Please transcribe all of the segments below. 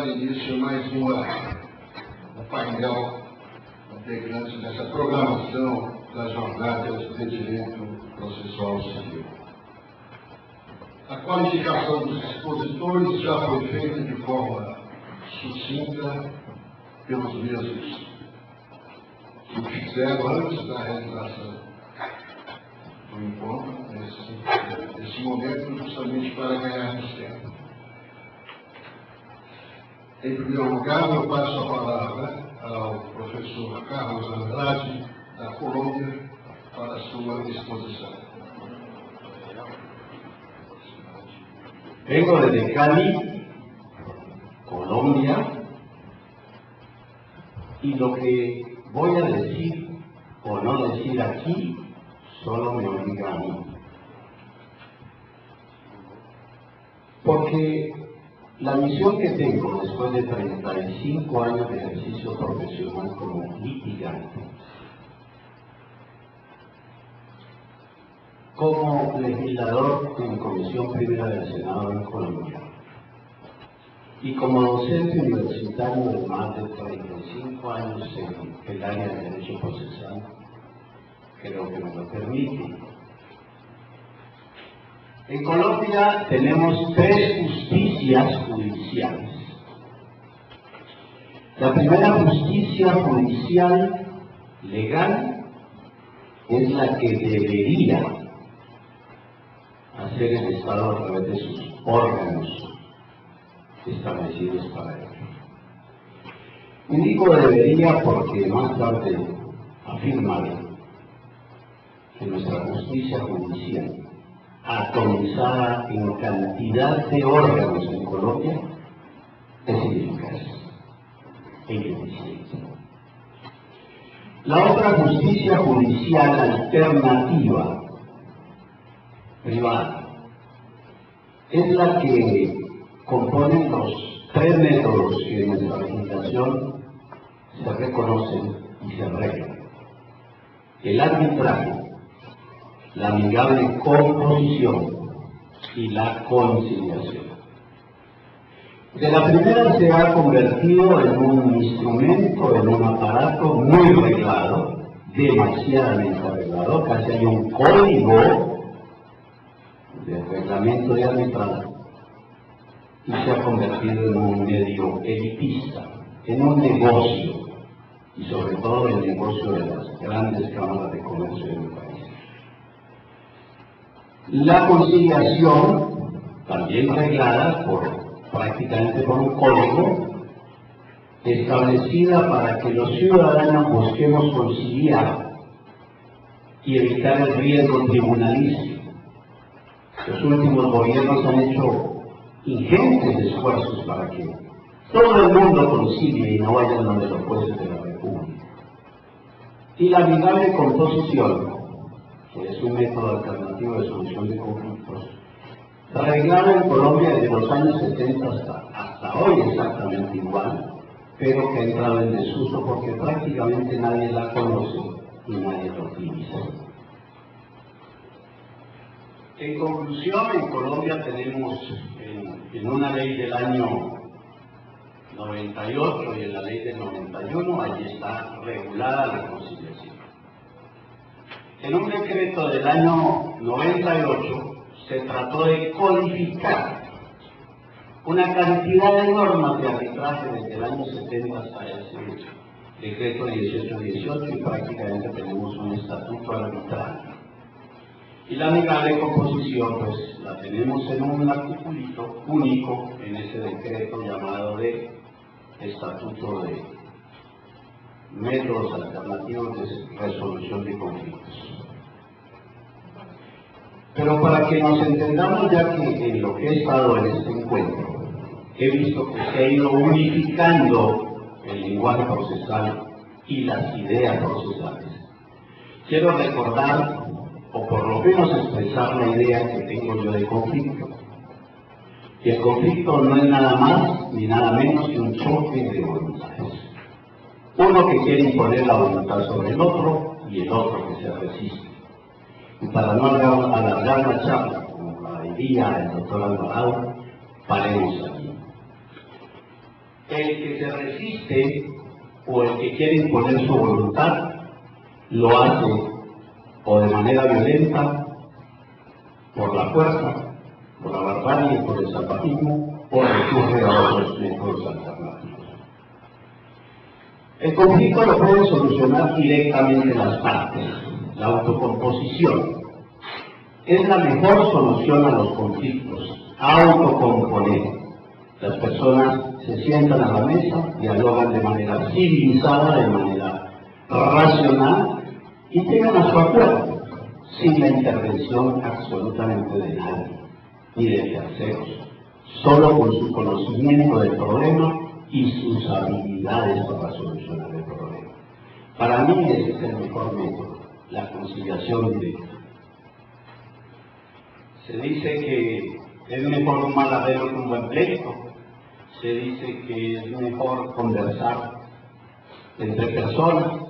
dar início a mais um painel integrante dessa programação das jornadas de direito processual civil. A qualificação dos expositores já foi feita de forma sucinta pelos mesmos que fizeram antes da realização do encontro, nesse momento, justamente para ganharmos tempo. Em primeiro lugar, eu passo a palavra ao professor Carlos Andrade, da Colômbia, para a sua exposição. Vengo desde Cali, Colombia, y lo que voy a decir o no decir aquí solo me obliga a mí. Porque la misión que tengo después de 35 años de ejercicio profesional como litigante, como legislador en Comisión Primera del Senado en Colombia y como docente universitario de más de 35 años en el área de Derecho Procesal, creo que me lo permite. En Colombia tenemos 3 justicias judiciales. La primera justicia judicial legal es la que debería hacer el Estado a través de sus órganos establecidos para ello. Y digo debería porque más tarde afirmaré que nuestra justicia judicial, atomizada en cantidad de órganos en Colombia, es ineficaz e ineficiente. La otra justicia judicial alternativa, privada, es la que componen los 3 métodos que en nuestra legislación se reconocen y se arreglan: el arbitraje, la amigable composición y la conciliación. De la primera se ha convertido en un instrumento, en un aparato muy reglado, demasiadamente arreglado, casi hay un código de reglamento de arbitraje, y se ha convertido en un medio elitista, en un negocio, y sobre todo el negocio de las grandes cámaras de comercio del país. La conciliación, también reglada prácticamente por un código, establecida para que los ciudadanos busquemos conciliar y evitar el riesgo tribunalístico. Los últimos gobiernos han hecho ingentes esfuerzos para que todo el mundo concilie y no vayan donde los jueces de la República. Y la amigable composición, que es un método alternativo de solución de conflictos, arreglado en Colombia desde los años 70 hasta hoy exactamente igual, pero que ha entrado en desuso porque prácticamente nadie la conoce y nadie la utiliza. En conclusión, en Colombia tenemos en una ley del año 98 y en la ley del 91, allí está regulada la conciliación. En un decreto del año 98 se trató de codificar una cantidad de normas de arbitraje desde el año 70 hasta ese decreto 1818 y prácticamente tenemos un estatuto arbitral. Y la amigable composición, pues la tenemos en un articulito único en ese decreto llamado de Estatuto de Métodos Alternativos de Resolución de Conflictos. Pero para que nos entendamos, ya que en lo que he estado en este encuentro, he visto que se ha ido unificando el lenguaje procesal y las ideas procesales. Quiero recordar, o por lo menos expresar la idea que tengo yo de conflicto. Y el conflicto no es nada más ni nada menos que un choque de voluntades. Uno que quiere imponer la voluntad sobre el otro y el otro que se resiste. Y para no alargar la charla, como la diría el doctor Alvarado, paremos aquí. El que se resiste o el que quiere imponer su voluntad lo hace o de manera violenta, por la fuerza, por la barbarie, por el salvajismo, o recurre a otros métodos alternativos. El conflicto lo pueden solucionar directamente las partes. La autocomposición es la mejor solución a los conflictos. Autocomponer. Las personas se sientan a la mesa, dialogan de manera civilizada, de manera racional y llegan a su acuerdo, sin la intervención absolutamente de nadie, ni de terceros, solo con su conocimiento del problema y sus habilidades para solucionar el problema. Para mí ese es el mejor método, la conciliación directa. Se dice que es mejor un mal arreglo que un buen pleito. Se dice que es mejor conversar entre personas,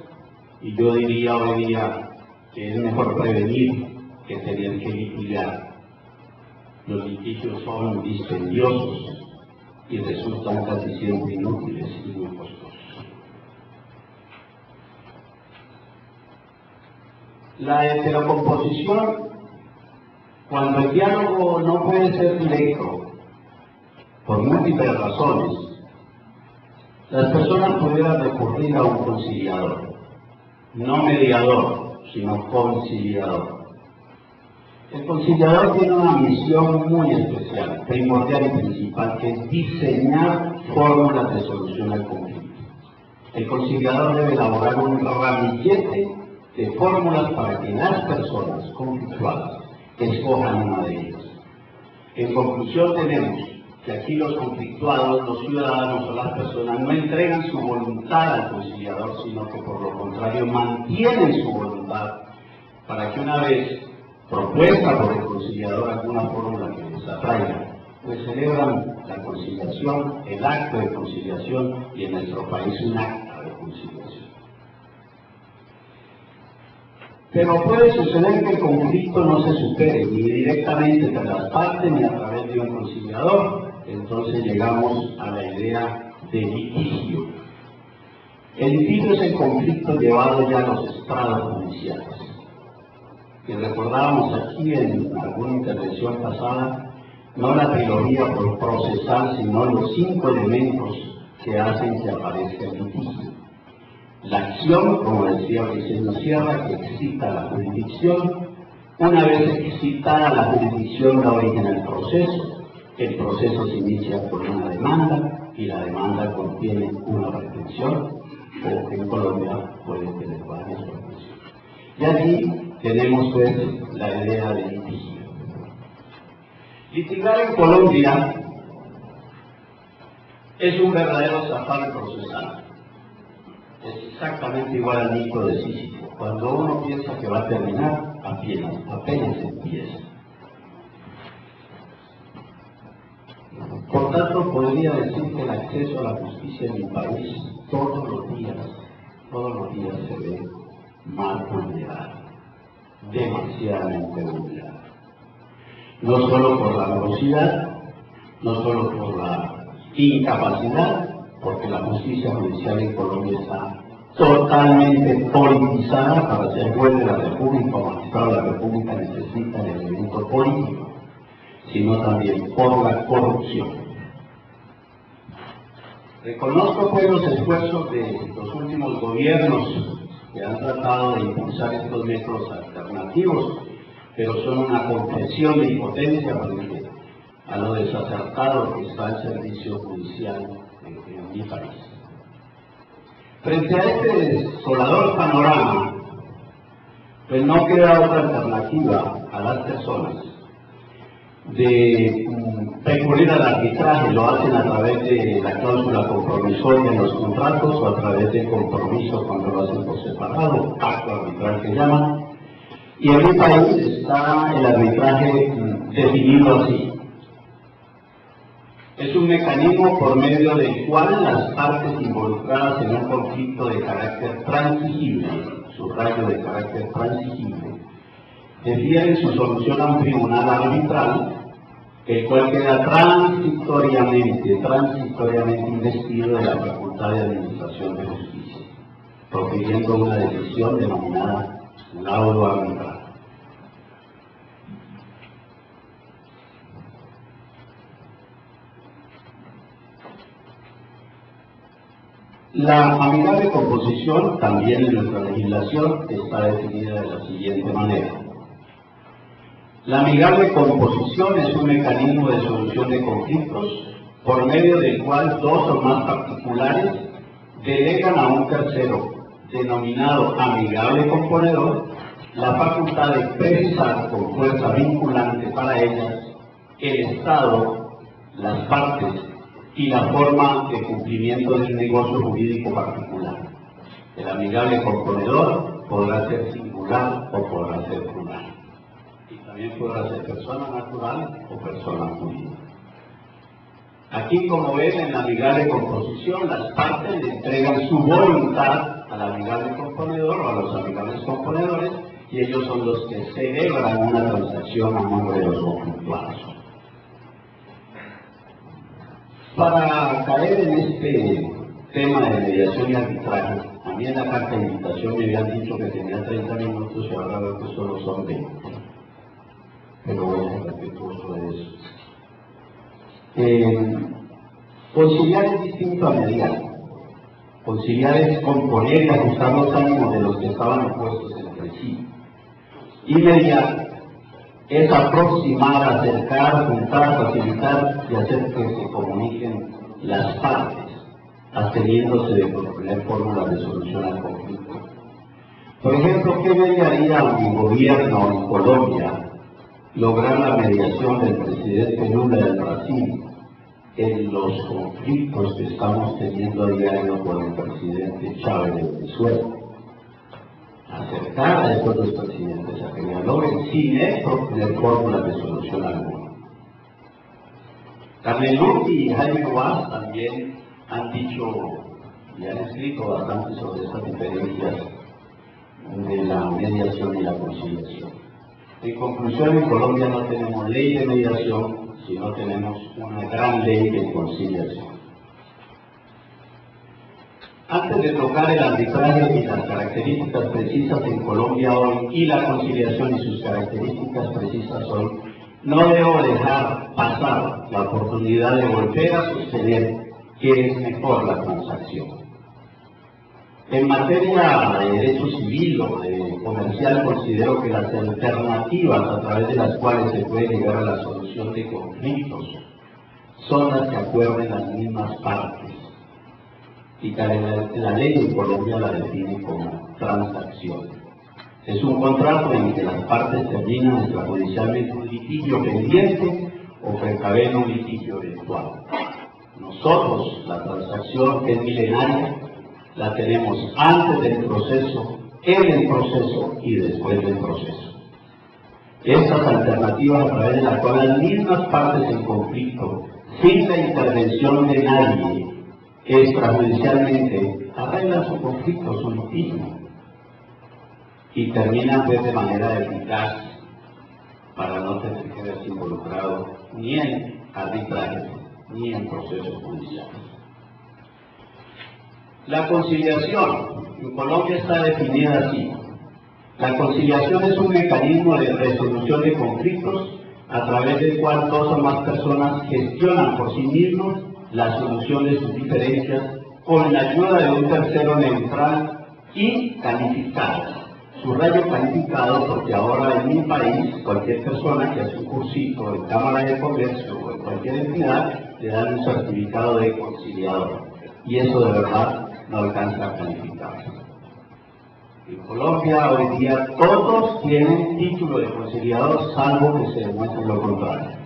y yo diría hoy día que es mejor prevenir que tener que litigar. Los litigios son dispendiosos y resultan casi siempre inútiles y muy costosos. La heterocomposición, cuando el diálogo no puede ser directo, por múltiples razones, las personas pudieran recurrir a un conciliador, no mediador, sino conciliador. El conciliador tiene una misión muy especial, primordial y principal, que es diseñar fórmulas de solución al conflicto. El conciliador debe elaborar un ramillete de fórmulas para que las personas conflictuadas escojan una de ellas. En conclusión, tenemos que aquí los conflictuados, los ciudadanos o las personas no entregan su voluntad al conciliador, sino que por lo contrario mantienen su voluntad para que una vez propuesta por el conciliador alguna fórmula que les atraiga, pues celebran la conciliación, el acto de conciliación, y en nuestro país un acta de conciliación. Pero puede suceder que el conflicto no se supere ni directamente entre las partes ni a través de un conciliador. Entonces llegamos a la idea de litigio. El litigio es el conflicto llevado ya a los estrados judiciales. Y recordábamos aquí en alguna intervención pasada, no la trilogía procesal, sino los 5 elementos que hacen que aparezca el litigio. La acción, como decía Briceño Sierra, que excita la jurisdicción. Una vez excitada la jurisdicción, da origen al proceso. El proceso se inicia con una demanda y la demanda contiene una pretensión, o en Colombia puede tener varias pretensiones. Y allí tenemos pues la idea de litigio. Litigar en Colombia es un verdadero zafar procesal. Es exactamente igual al mito de Sísifo. Cuando uno piensa que va a terminar, apenas empieza. Por tanto, podría decir que el acceso a la justicia en mi país todos los días se ve mal vulnerado, demasiadamente vulnerado. No solo por la velocidad, no solo por la incapacidad, porque la justicia judicial en Colombia está totalmente politizada. Para ser juez de la República o magistrado de la República necesita el elemento político, sino también por la corrupción. Reconozco pues los esfuerzos de los últimos gobiernos que han tratado de impulsar estos métodos alternativos, pero son una confesión de impotencia frente a lo desacertado que está el servicio judicial en mi país. Frente a este desolador panorama, pues no queda otra alternativa a las personas de recurrir al arbitraje. Lo hacen a través de la cláusula compromisoria en los contratos o a través de compromiso cuando lo hacen por separado, acto arbitral que llaman. Y en mi país está el arbitraje definido así. Es un mecanismo por medio del cual las partes involucradas en un conflicto de carácter transigible, subrayo de carácter transigible, defieren su solución a un tribunal arbitral, el cual queda transitoriamente transitoriamente investido de la Facultad de Administración de Justicia, profiriendo una decisión denominada laudo arbitral. La amigable composición, también en nuestra legislación, está definida de la siguiente manera. La amigable composición es un mecanismo de solución de conflictos por medio del cual dos o más particulares delegan a un tercero, denominado amigable componedor, la facultad de precisar con fuerza vinculante para ellas el estado, las partes y la forma de cumplimiento del negocio jurídico particular. El amigable componedor podrá ser singular o podrá ser plural. Y también podrá ser persona natural o persona jurídica. Aquí, como ven, en la amigable composición, las partes le entregan su voluntad al amigable componedor o a los amigables componedores, y ellos son los que celebran una transacción a nombre de los conflictuados. Para caer en este tema de mediación y arbitraje, a mí en la carta de invitación me habían dicho que tenía 30 minutos y ahora veo que solo son 20. Pero voy a ser respetuoso de eso. Conciliar es distinto a mediar. Conciliar es componer y ajustar los ánimos de los que estaban opuestos entre sí. Y mediar es aproximar, acercar, juntar, facilitar y hacer que se comuniquen las partes, absteniéndose de proponer fórmulas de solución al conflicto. Por ejemplo, ¿qué mediaría mi gobierno en Colombia lograr la mediación del presidente Lula del Brasil en los conflictos que estamos teniendo a diario con el presidente Chávez de Venezuela? Acercar a estos dos presidentes a que dialoguen sin proponer fórmulas de solución alguna. Carmeluti y Jaime Guas también han dicho y han escrito bastante sobre estas diferencias de la mediación y la conciliación. En conclusión, en Colombia no tenemos ley de mediación, sino tenemos una gran ley de conciliación. Antes de tocar el arbitraje y las características precisas en Colombia hoy y la conciliación y sus características precisas hoy, no debo dejar pasar la oportunidad de volver a sostener que es mejor la transacción. En materia de derecho civil o de comercial, considero que las alternativas a través de las cuales se puede llegar a la solución de conflictos son las que acuerden las mismas partes, y que la ley en Colombia la define como transacción. Es un contrato en que las partes terminan extrajudicialmente un litigio pendiente o precaven un litigio eventual. Nosotros, la transacción que es milenaria, la tenemos antes del proceso, en el proceso y después del proceso. Estas alternativas a través de las cuales las mismas partes en conflicto, sin la intervención de nadie, extrajudicialmente, arreglan su conflicto, su litigio, y terminan de manera eficaz para no tener que verse involucrado ni en arbitraje ni en procesos judiciales. La conciliación en Colombia está definida así. La conciliación es un mecanismo de resolución de conflictos a través del cual dos o más personas gestionan por sí mismos la solución de sus diferencias con la ayuda de un tercero neutral y calificado. Subrayo calificado porque ahora en mi país cualquier persona que hace un cursito en Cámara de Comercio o en cualquier entidad le dan un certificado de conciliador, y eso de verdad no alcanza a calificarse. En Colombia hoy día todos tienen título de conciliador, salvo que se demuestre lo contrario.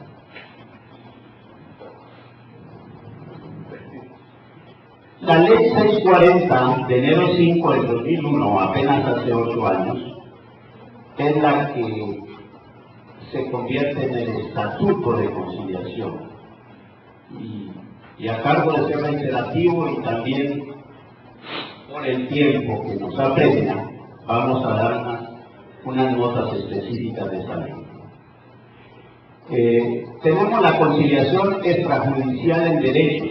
La ley 640 de enero 5 del 2001, apenas hace 8 años, es la que se convierte en el estatuto de conciliación. Y a cargo de ser reiterativo y también por el tiempo que nos apremia, vamos a dar unas notas específicas de esta ley. Tenemos la conciliación extrajudicial en derecho,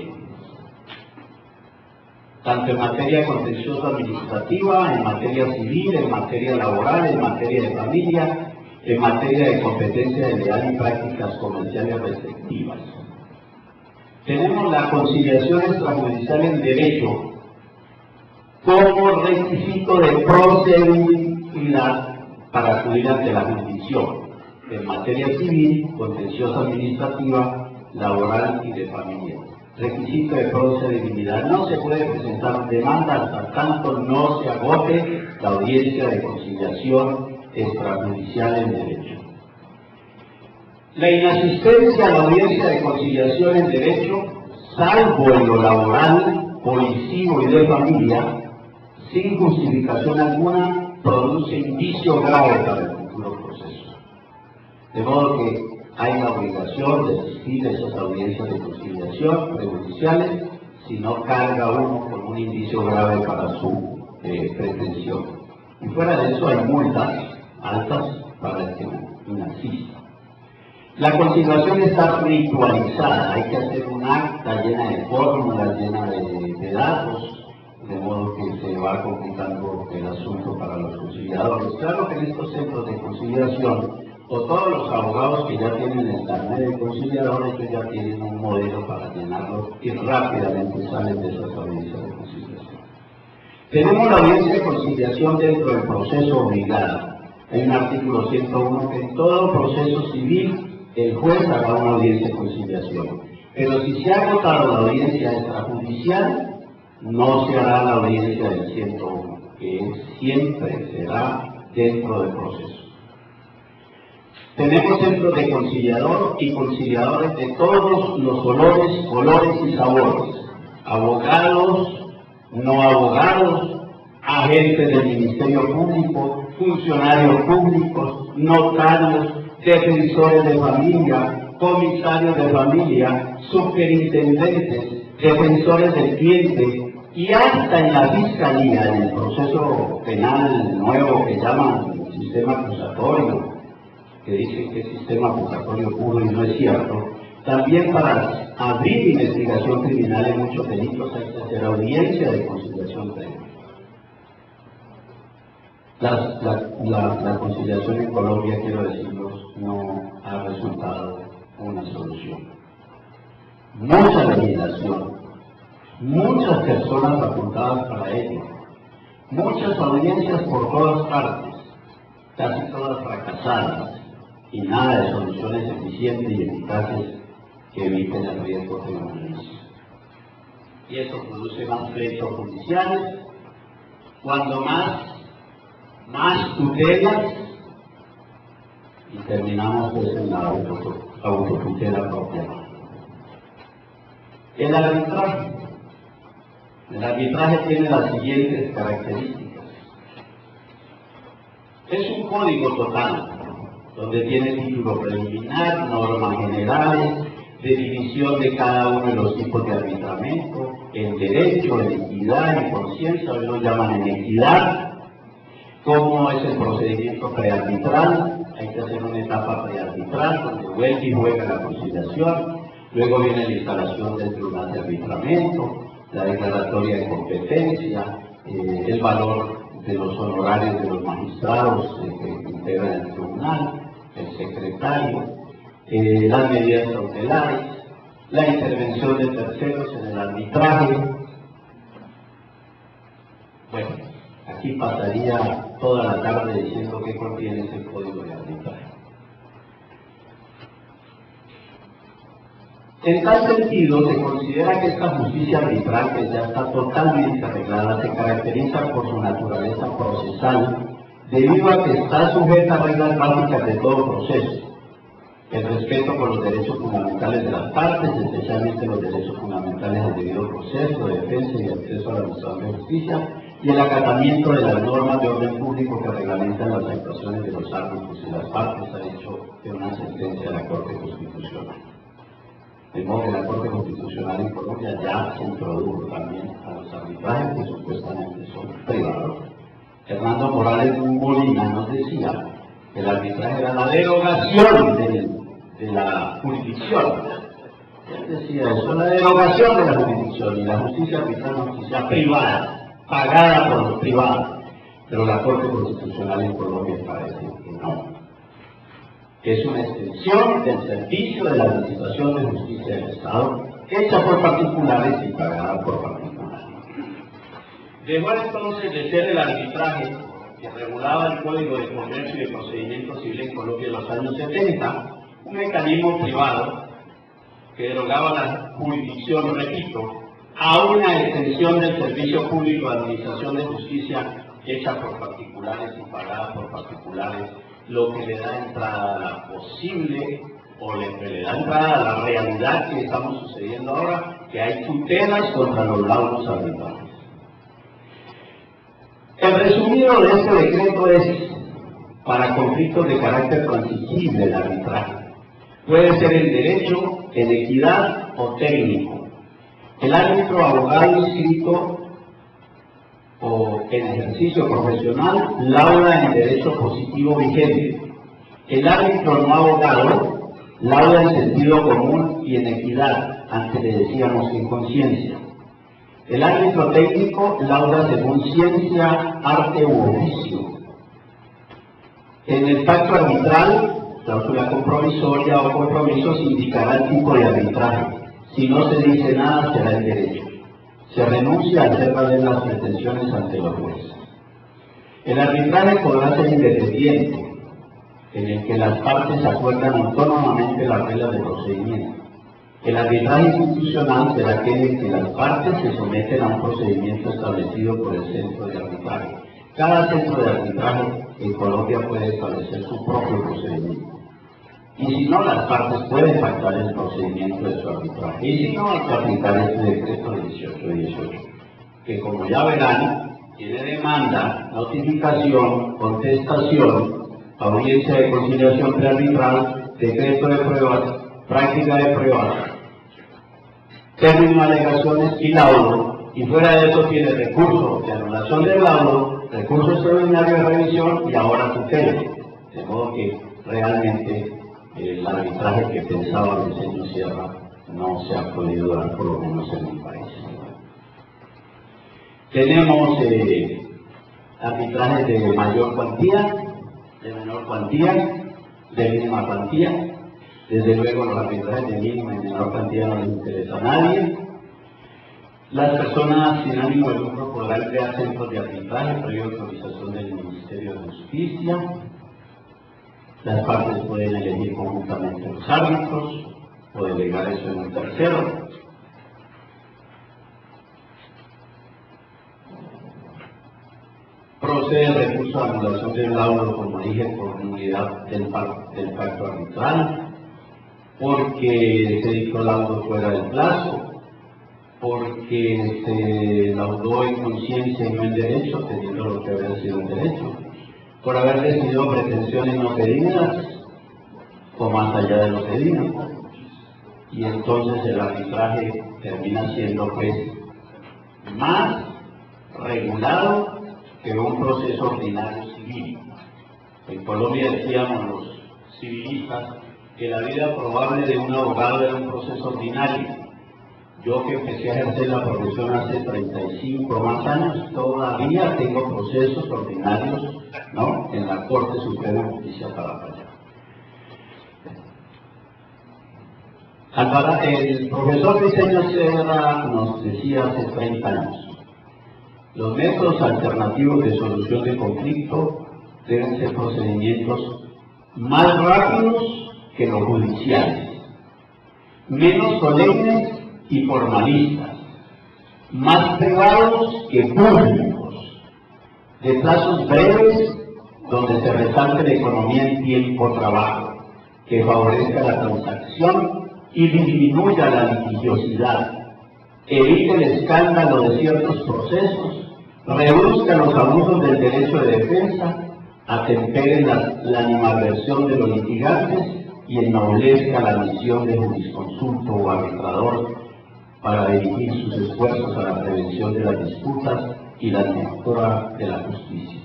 tanto en materia contencioso administrativa, en materia civil, en materia laboral, en materia de familia, en materia de competencia legal y prácticas comerciales restrictivas. Tenemos la conciliación extrajudicial en derecho como requisito de procedibilidad para acudir ante la jurisdicción en materia civil, contenciosa administrativa, laboral y de familia. Requisito de procedibilidad: no se puede presentar demanda hasta tanto no se agote la audiencia de conciliación extrajudicial en derecho. La inasistencia a la audiencia de conciliación en derecho, salvo en lo laboral, policivo y de familia, sin justificación alguna, produce indicio grave para el futuro proceso. De modo que hay la obligación de asistir a esas audiencias de conciliación prejudiciales si no carga uno con un indicio grave para su pretensión. Y fuera de eso hay multas altas para el que inasista. La conciliación está ritualizada, hay que hacer un acta llena de fórmulas, llena de datos, de modo que se va complicando el asunto para los conciliadores. Claro que en estos centros de conciliación, o todos los abogados que ya tienen el carnet de conciliadores, que ya tienen un modelo para llenarlo y rápidamente salen de esas audiencias de conciliación. Tenemos la audiencia de conciliación dentro del proceso obligado. Hay un artículo 101 que en todo proceso civil el juez hará una audiencia de conciliación. Pero si se ha agotado la audiencia extrajudicial, no se hará la audiencia del 101, que siempre será dentro del proceso. Tenemos centros de conciliador y conciliadores de todos los olores, colores y sabores. Abogados, no abogados, agentes del Ministerio Público, funcionarios públicos, notarios, defensores de familia, comisarios de familia, superintendentes, defensores del cliente y hasta en la fiscalía, en el proceso penal nuevo que llaman sistema acusatorio, que dicen que es sistema acusatorio puro y no es cierto. También para abrir investigación criminal en muchos delitos hay que hacer audiencia de conciliación previa. La conciliación en Colombia, quiero decirlos, no ha resultado una solución. Mucha legislación, muchas personas apuntadas para ello, muchas audiencias por todas partes, casi todas fracasadas, y nada de soluciones eficientes y eficaces que eviten el riesgo de violencia. Y eso produce más pleitos judiciales, cuando más tutelas, y terminamos pues en la autotutela propia. El arbitraje tiene las siguientes características. Es un código total, donde tiene título preliminar, normas generales, definición de cada uno de los tipos de arbitramiento, en derecho, en equidad, en conciencia, hoy lo llaman en equidad, cómo es el procedimiento prearbitral. Hay que hacer una etapa prearbitral donde vuelve y juega la conciliación, luego viene la instalación del tribunal de arbitramiento, la declaratoria de competencia, el valor de los honorarios de los magistrados que integran el tribunal, el secretario, las medidas cautelares, la intervención de terceros en el arbitraje. Bueno, aquí pasaría toda la tarde diciendo qué contiene ese código de arbitraje. En tal sentido, se considera que esta justicia arbitral, que ya está totalmente arreglada, se caracteriza por su naturaleza procesal, debido a que está sujeta a reglas básicas de todo proceso: el respeto por los derechos fundamentales de las partes, especialmente los derechos fundamentales del debido proceso, de defensa y acceso a la administración de justicia, y el acatamiento de las normas de orden público que reglamentan las actuaciones de los árbitros y las partes, ha hecho de una sentencia de la Corte Constitucional. De modo que la Corte Constitucional en Colombia ya se introdujo también a los arbitrajes que supuestamente son privados. Hernando Morales Molina nos decía que el arbitraje era la derogación de la jurisdicción, Él decía eso, la derogación de la jurisdicción y la justicia arbitral, una justicia privada, pagada por los privados. Pero la Corte Constitucional en Colombia parece que no. Es una extensión del servicio de la Administración de Justicia del Estado, hecha por particulares y pagada por particulares. Dejó entonces de ser el arbitraje que regulaba el Código de Comercio y de Procedimiento Civil en Colombia en los años 70, un mecanismo privado que derogaba la jurisdicción, repito, a una extensión del servicio público de administración de justicia hecha por particulares y pagada por particulares, lo que le da entrada a la posible, o le da entrada a la realidad que estamos sucediendo ahora, que hay tutelas contra los laudos arbitrales. El resumido de este decreto es para conflictos de carácter transigible el arbitraje. Puede ser en derecho, en equidad o técnico. El árbitro abogado inscrito o en ejercicio profesional lauda en derecho positivo vigente. El árbitro no abogado lauda en sentido común y en equidad, antes le decíamos en conciencia. El árbitro técnico lauda según ciencia, arte u oficio. En el pacto arbitral, cláusula compromisoria o compromiso se indicará el tipo de arbitraje. Si no se dice nada, será en derecho. Se renuncia a hacer valer las pretensiones ante los jueces. El arbitraje podrá ser independiente, en el que las partes acuerdan autónomamente las reglas de procedimiento. El arbitraje institucional será aquel en que las partes se someten a un procedimiento establecido por el centro de arbitraje. Cada centro de arbitraje en Colombia puede establecer su propio procedimiento. Y si no, las partes pueden pactar el procedimiento de su arbitraje. Y si no, hay que aplicar este decreto 1818, que como ya verán, tiene demanda, notificación, contestación, audiencia de conciliación prearbitral, decreto de pruebas, práctica de pruebas, término de alegaciones y laudo, y fuera de eso tiene recurso de anulación del laudo, recurso extraordinario de revisión y ahora tutela. De modo que realmente el arbitraje que pensaba el señor Sierra no se ha podido dar, por lo menos en mi país. Tenemos arbitrajes de mayor cuantía, de menor cuantía, de mínima cuantía. Desde luego los arbitrajes de mínima y menor cantidad no les interesa a nadie. Las personas sin ánimo de lucro podrán crear centros de arbitraje previa autorización del Ministerio de Justicia. Las partes pueden elegir conjuntamente los árbitros o delegar eso en un tercero. Procede el recurso de anulación del laudo, como dije, por nulidad del pacto arbitral, porque se dictó laudo fuera del plazo, porque se laudó en conciencia y no en derecho, teniendo lo que había sido en derecho, por haber decidido pretensiones no pedidas o más allá de lo pedido. Y entonces el arbitraje termina siendo pues más regulado que un proceso ordinario civil. En Colombia decíamos los civilistas que la vida probable de un abogado era un proceso ordinario. Yo que empecé a ejercer la profesión hace 35 más años, todavía tengo procesos ordinarios, ¿no?, en la Corte Suprema de Justicia para fallar. El profesor Briceño Sierra nos decía hace 30 años, los métodos alternativos de solución de conflicto deben ser procedimientos más rápidos que los judiciales, menos solemnes y formalistas, más privados que públicos, de plazos breves donde se resalte la economía en tiempo-trabajo, que favorezca la transacción y disminuya la litigiosidad, evite el escándalo de ciertos procesos, reduzca los abusos del derecho de defensa, atempere la animadversión de los litigantes y ennoblezca la misión de jurisconsulto o arbitrador para dirigir sus esfuerzos a la prevención de las disputas y la mejora de la justicia.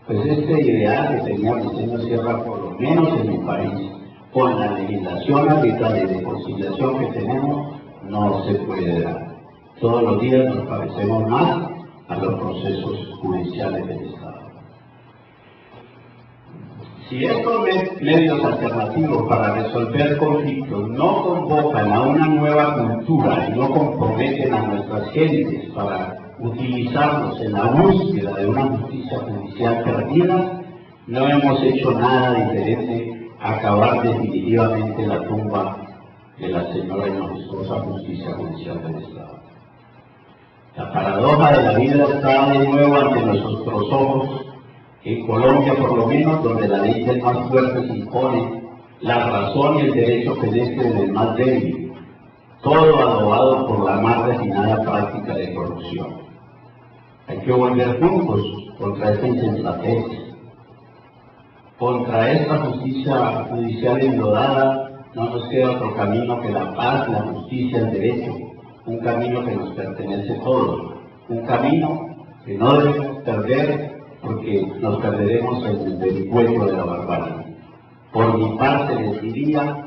Pues este ideal que tenía Briceño Sierra, por lo menos en mi país, con la legislación arbitral y de conciliación que tenemos, no se puede dar. Todos los días nos parecemos más a los procesos judiciales del Estado. Si estos medios alternativos para resolver conflictos no convocan a una nueva cultura y no comprometen a nuestras gentes para utilizarlos en la búsqueda de una justicia judicial perdida, no hemos hecho nada diferente a acabar definitivamente la tumba de la señora y majestuosa justicia judicial del Estado. La paradoja de la vida está de nuevo ante nuestros ojos, en Colombia por lo menos, donde la ley del más fuerte se impone, la razón y el derecho penetren en el más débil, todo adobado por la más refinada práctica de corrupción. Hay que volver juntos contra esta insensatez, contra esta justicia judicial enlodada. No nos queda otro camino que la paz, la justicia, el derecho, un camino que nos pertenece a todos, un camino que no debemos perder porque nos perderemos en el vericueto de la barbarie. Por mi parte les diría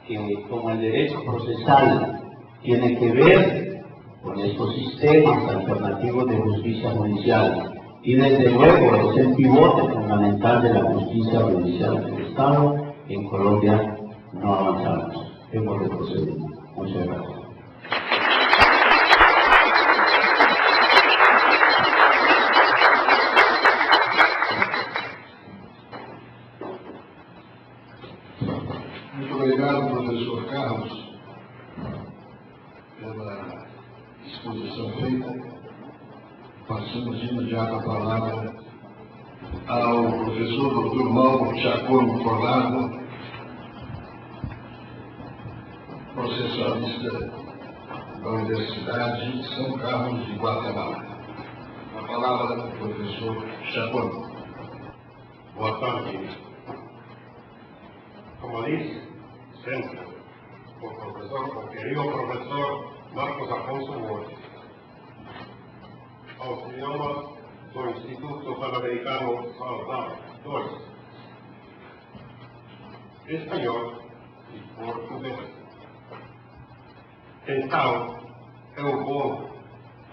que como el derecho procesal tiene que ver con estos sistemas alternativos de justicia judicial y desde luego es el pivote fundamental de la justicia judicial del Estado, en Colombia no avanzamos, hemos retrocedido. Muchas gracias. Muito obrigado, professor Carlos, pela exposição feita. Passamos de imediato a palavra ao professor Dr. Mauro Chacon Forlado, processualista da Universidade de São Carlos de Guatemala. A palavra do professor Chacon. Boa tarde. Como dice, sempre, o querido profesor Marcos Afonso Borges, aos idiomas do Instituto Pan-Americano Salvador II, espanhol e português. Então, eu vou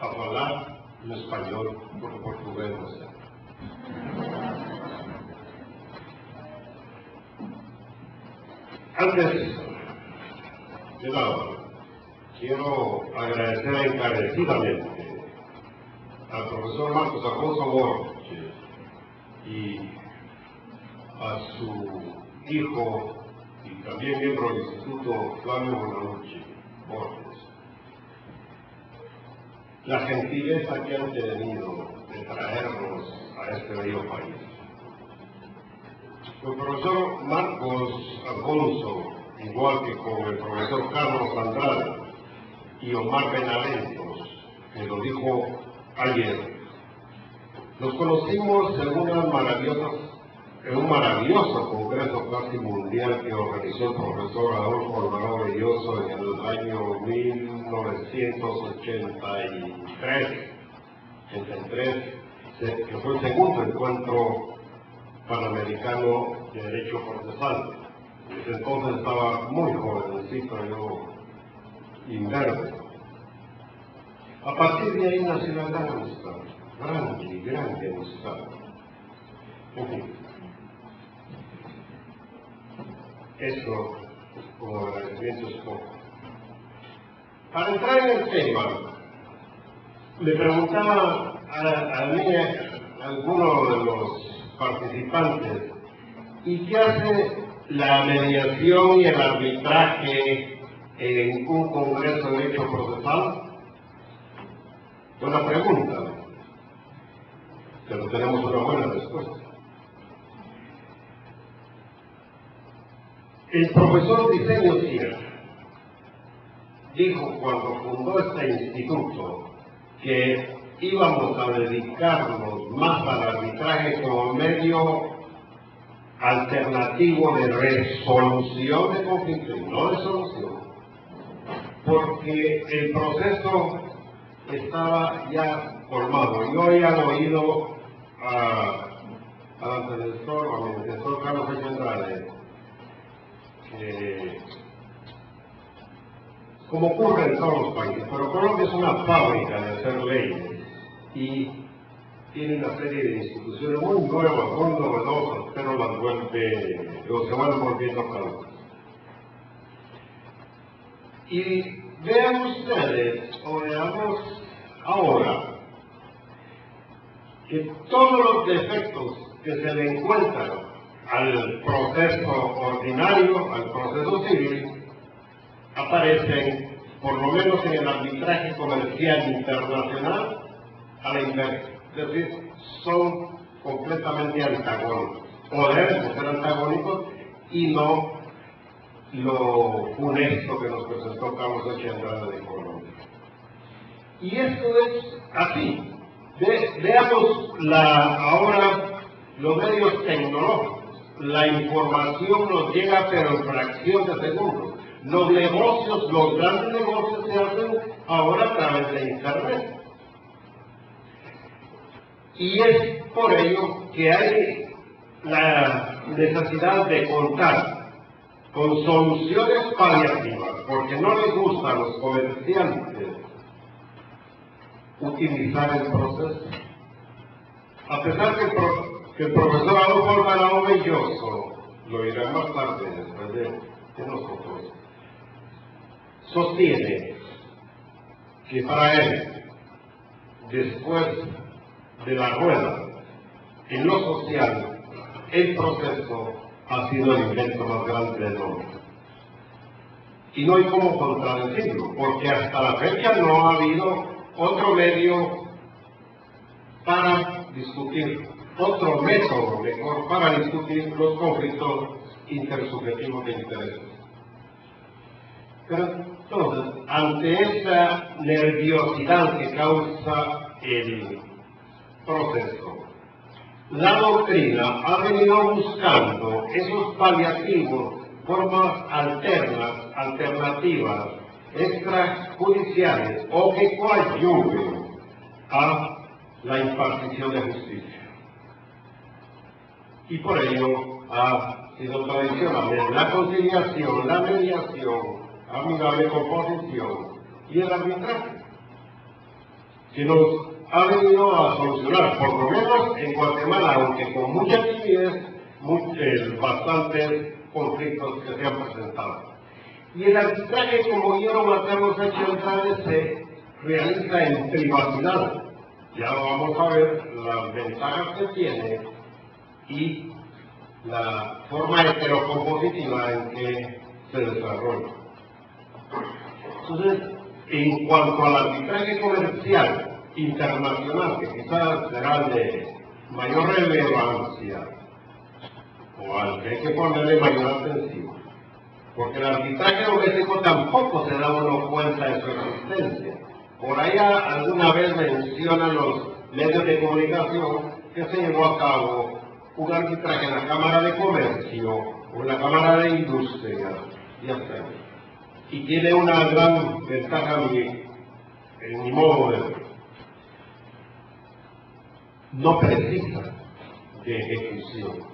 a falar no espanhol porque português não sei. Antes de nada, quiero agradecer encarecidamente al profesor Marcos Afonso Borges y a su hijo y también miembro del Instituto Flavio Bonanucci Borges la gentileza que han tenido de traernos a este bello país. El profesor Marcos Alfonso, igual que con el profesor Carlos Andrade y Omar Benaventos, que lo dijo ayer, nos conocimos en un maravilloso congreso casi mundial que organizó el profesor Adolfo Alvarado Belloso en el año 1983, que fue el segundo encuentro Panamericano de Derecho Procesal. Desde entonces estaba muy jovencito, yo imberbe. A partir de ahí nació la gran amistad, grande amistad. En fin, esto como agradecimiento es poco. Para entrar en el tema, le preguntaba a mí, a alguno de los participantes, ¿y qué hace la mediación y el arbitraje en un congreso de derecho procesal? Buena pregunta, pero tenemos una buena respuesta. El profesor Diseño Sierra dijo cuando fundó este instituto que íbamos a dedicarnos más al arbitraje como medio alternativo de resolución de conflictos, y no de solución, porque el proceso estaba ya formado. Yo había oído al antecesor, o al antecesor Carlos Andrade, como ocurre en todos los países, pero Colombia es una fábrica de hacer leyes y tiene una serie de instituciones muy nuevas, muy novedosas, pero se van volviendo caducas. Y vean ustedes, o veamos ahora, que todos los defectos que se le encuentran al proceso ordinario, al proceso civil, aparecen, por lo menos en el arbitraje comercial internacional, a la inversa. Es decir, son completamente antagónicos, o deben de ser antagónicos, y no lo funesto que nos presentó Carlos Echeandrade de Colombia. Y esto es así. Veamos ahora los medios tecnológicos. La información nos llega pero en fracción de segundos. Los negocios, los grandes negocios se hacen ahora a través de Internet. Y es por ello que hay la necesidad de contar con soluciones paliativas, porque no les gusta a los comerciantes utilizar el proceso. A pesar que el profesor Adolfo Alvarado Belloso, lo dirá más tarde después de nosotros, sostiene que para él, después de la rueda, en lo social, el proceso ha sido el invento más grande del hombre. Y no hay cómo contradecirlo, porque hasta la fecha no ha habido otro medio para discutir, otro método mejor para discutir los conflictos intersubjetivos de intereses. Pero entonces, ante esa nerviosidad que causa el proceso, la doctrina ha venido buscando esos paliativos, formas alternativas, extrajudiciales o que coadyuven a la impartición de justicia. Y por ello ha sido tradicional la conciliación, la mediación, amigable composición y el arbitraje, que nos ha venido a solucionar, por lo menos en Guatemala, aunque con mucha timidez, bastantes conflictos que se han presentado. Y el arbitraje, como vieron a Carlos Echeandrade, se realiza en privacidad. Ya vamos a ver las ventajas que tiene y la forma heterocompositiva en que se desarrolla. Entonces, en cuanto al arbitraje comercial internacional, que quizás será de mayor relevancia, o al que hay que ponerle mayor atención, porque el arbitraje doméstico tampoco se da uno cuenta de su existencia. Por ahí alguna vez mencionan los medios de comunicación que se llevó a cabo un arbitraje en la Cámara de Comercio o en la Cámara de Industria, y hasta ahí. Y tiene una gran ventaja en mi modo de ver. No precisa de ejecución.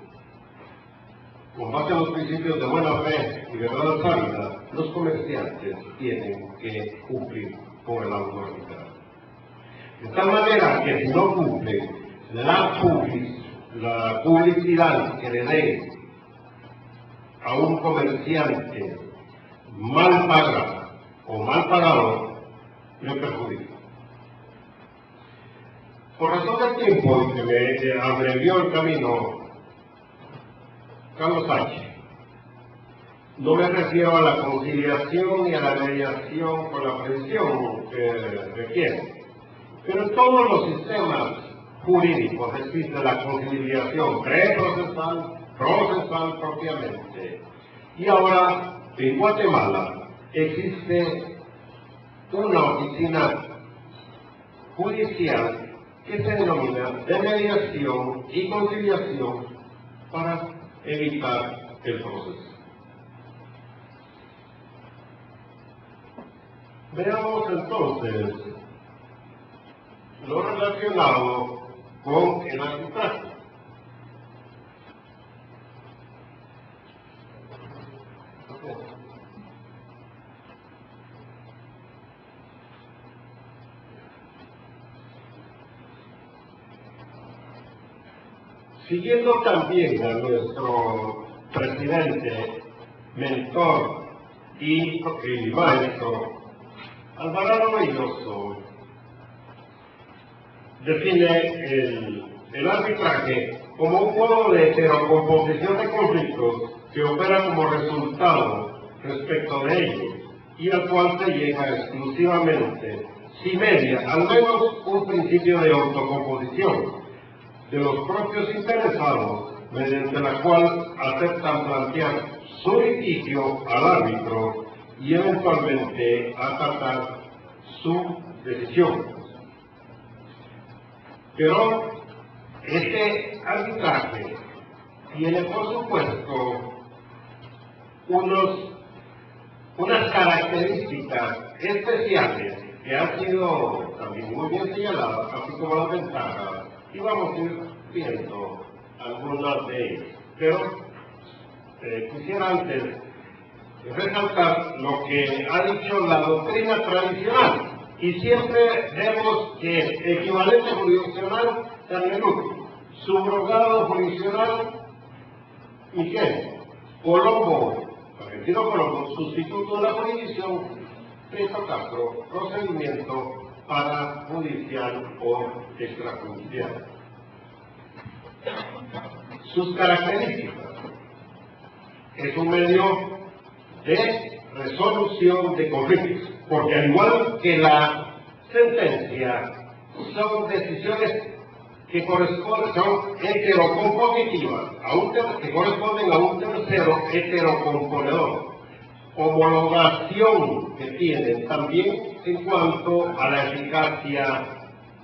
Con base en los principios de buena fe y verdad sólida, los comerciantes tienen que cumplir con el autoarbitraje. De tal manera que si no cumplen, la publicidad que le den a un comerciante mal pagado o mal pagado, le perjudica. Por razón del tiempo que me abrevió el camino Carlos H., no me refiero a la conciliación ni a la mediación con la presión que requiere, pero en todos los sistemas jurídicos existe la conciliación preprocesal, procesal propiamente. Y ahora en Guatemala existe una oficina judicial que se denomina de mediación y conciliación para evitar el proceso. Veamos entonces lo relacionado con el arbitraje. Siguiendo también a nuestro presidente, mentor y maestro, Alvarado Belloso define el arbitraje como un modo de heterocomposición de conflictos que opera como resultado respecto de ellos y al cual se llega exclusivamente si media al menos un principio de autocomposición de los propios interesados, mediante la cual aceptan plantear su litigio al árbitro y eventualmente acatar su decisión. Pero este arbitraje tiene, por supuesto, unas características especiales que han sido también muy bien señaladas, así como las ventajas, y vamos a ir viendo algunas de ellas. Pero quisiera antes resaltar lo que ha dicho la doctrina tradicional, y siempre vemos que equivalente jurisdiccional, Carmeluc, subrogado jurisdiccional, Miguel, Colombo, argentino Colombo, sustituto de la jurisdicción, Prieto Castro, procedimiento parajudicial o extrajudicial. Sus características: es un medio de resolución de conflictos, porque al igual que la sentencia, son decisiones que corresponden, son heterocompositivas, que corresponden a un tercero heterocomponedor. Homologación que tienen también en cuanto a la eficacia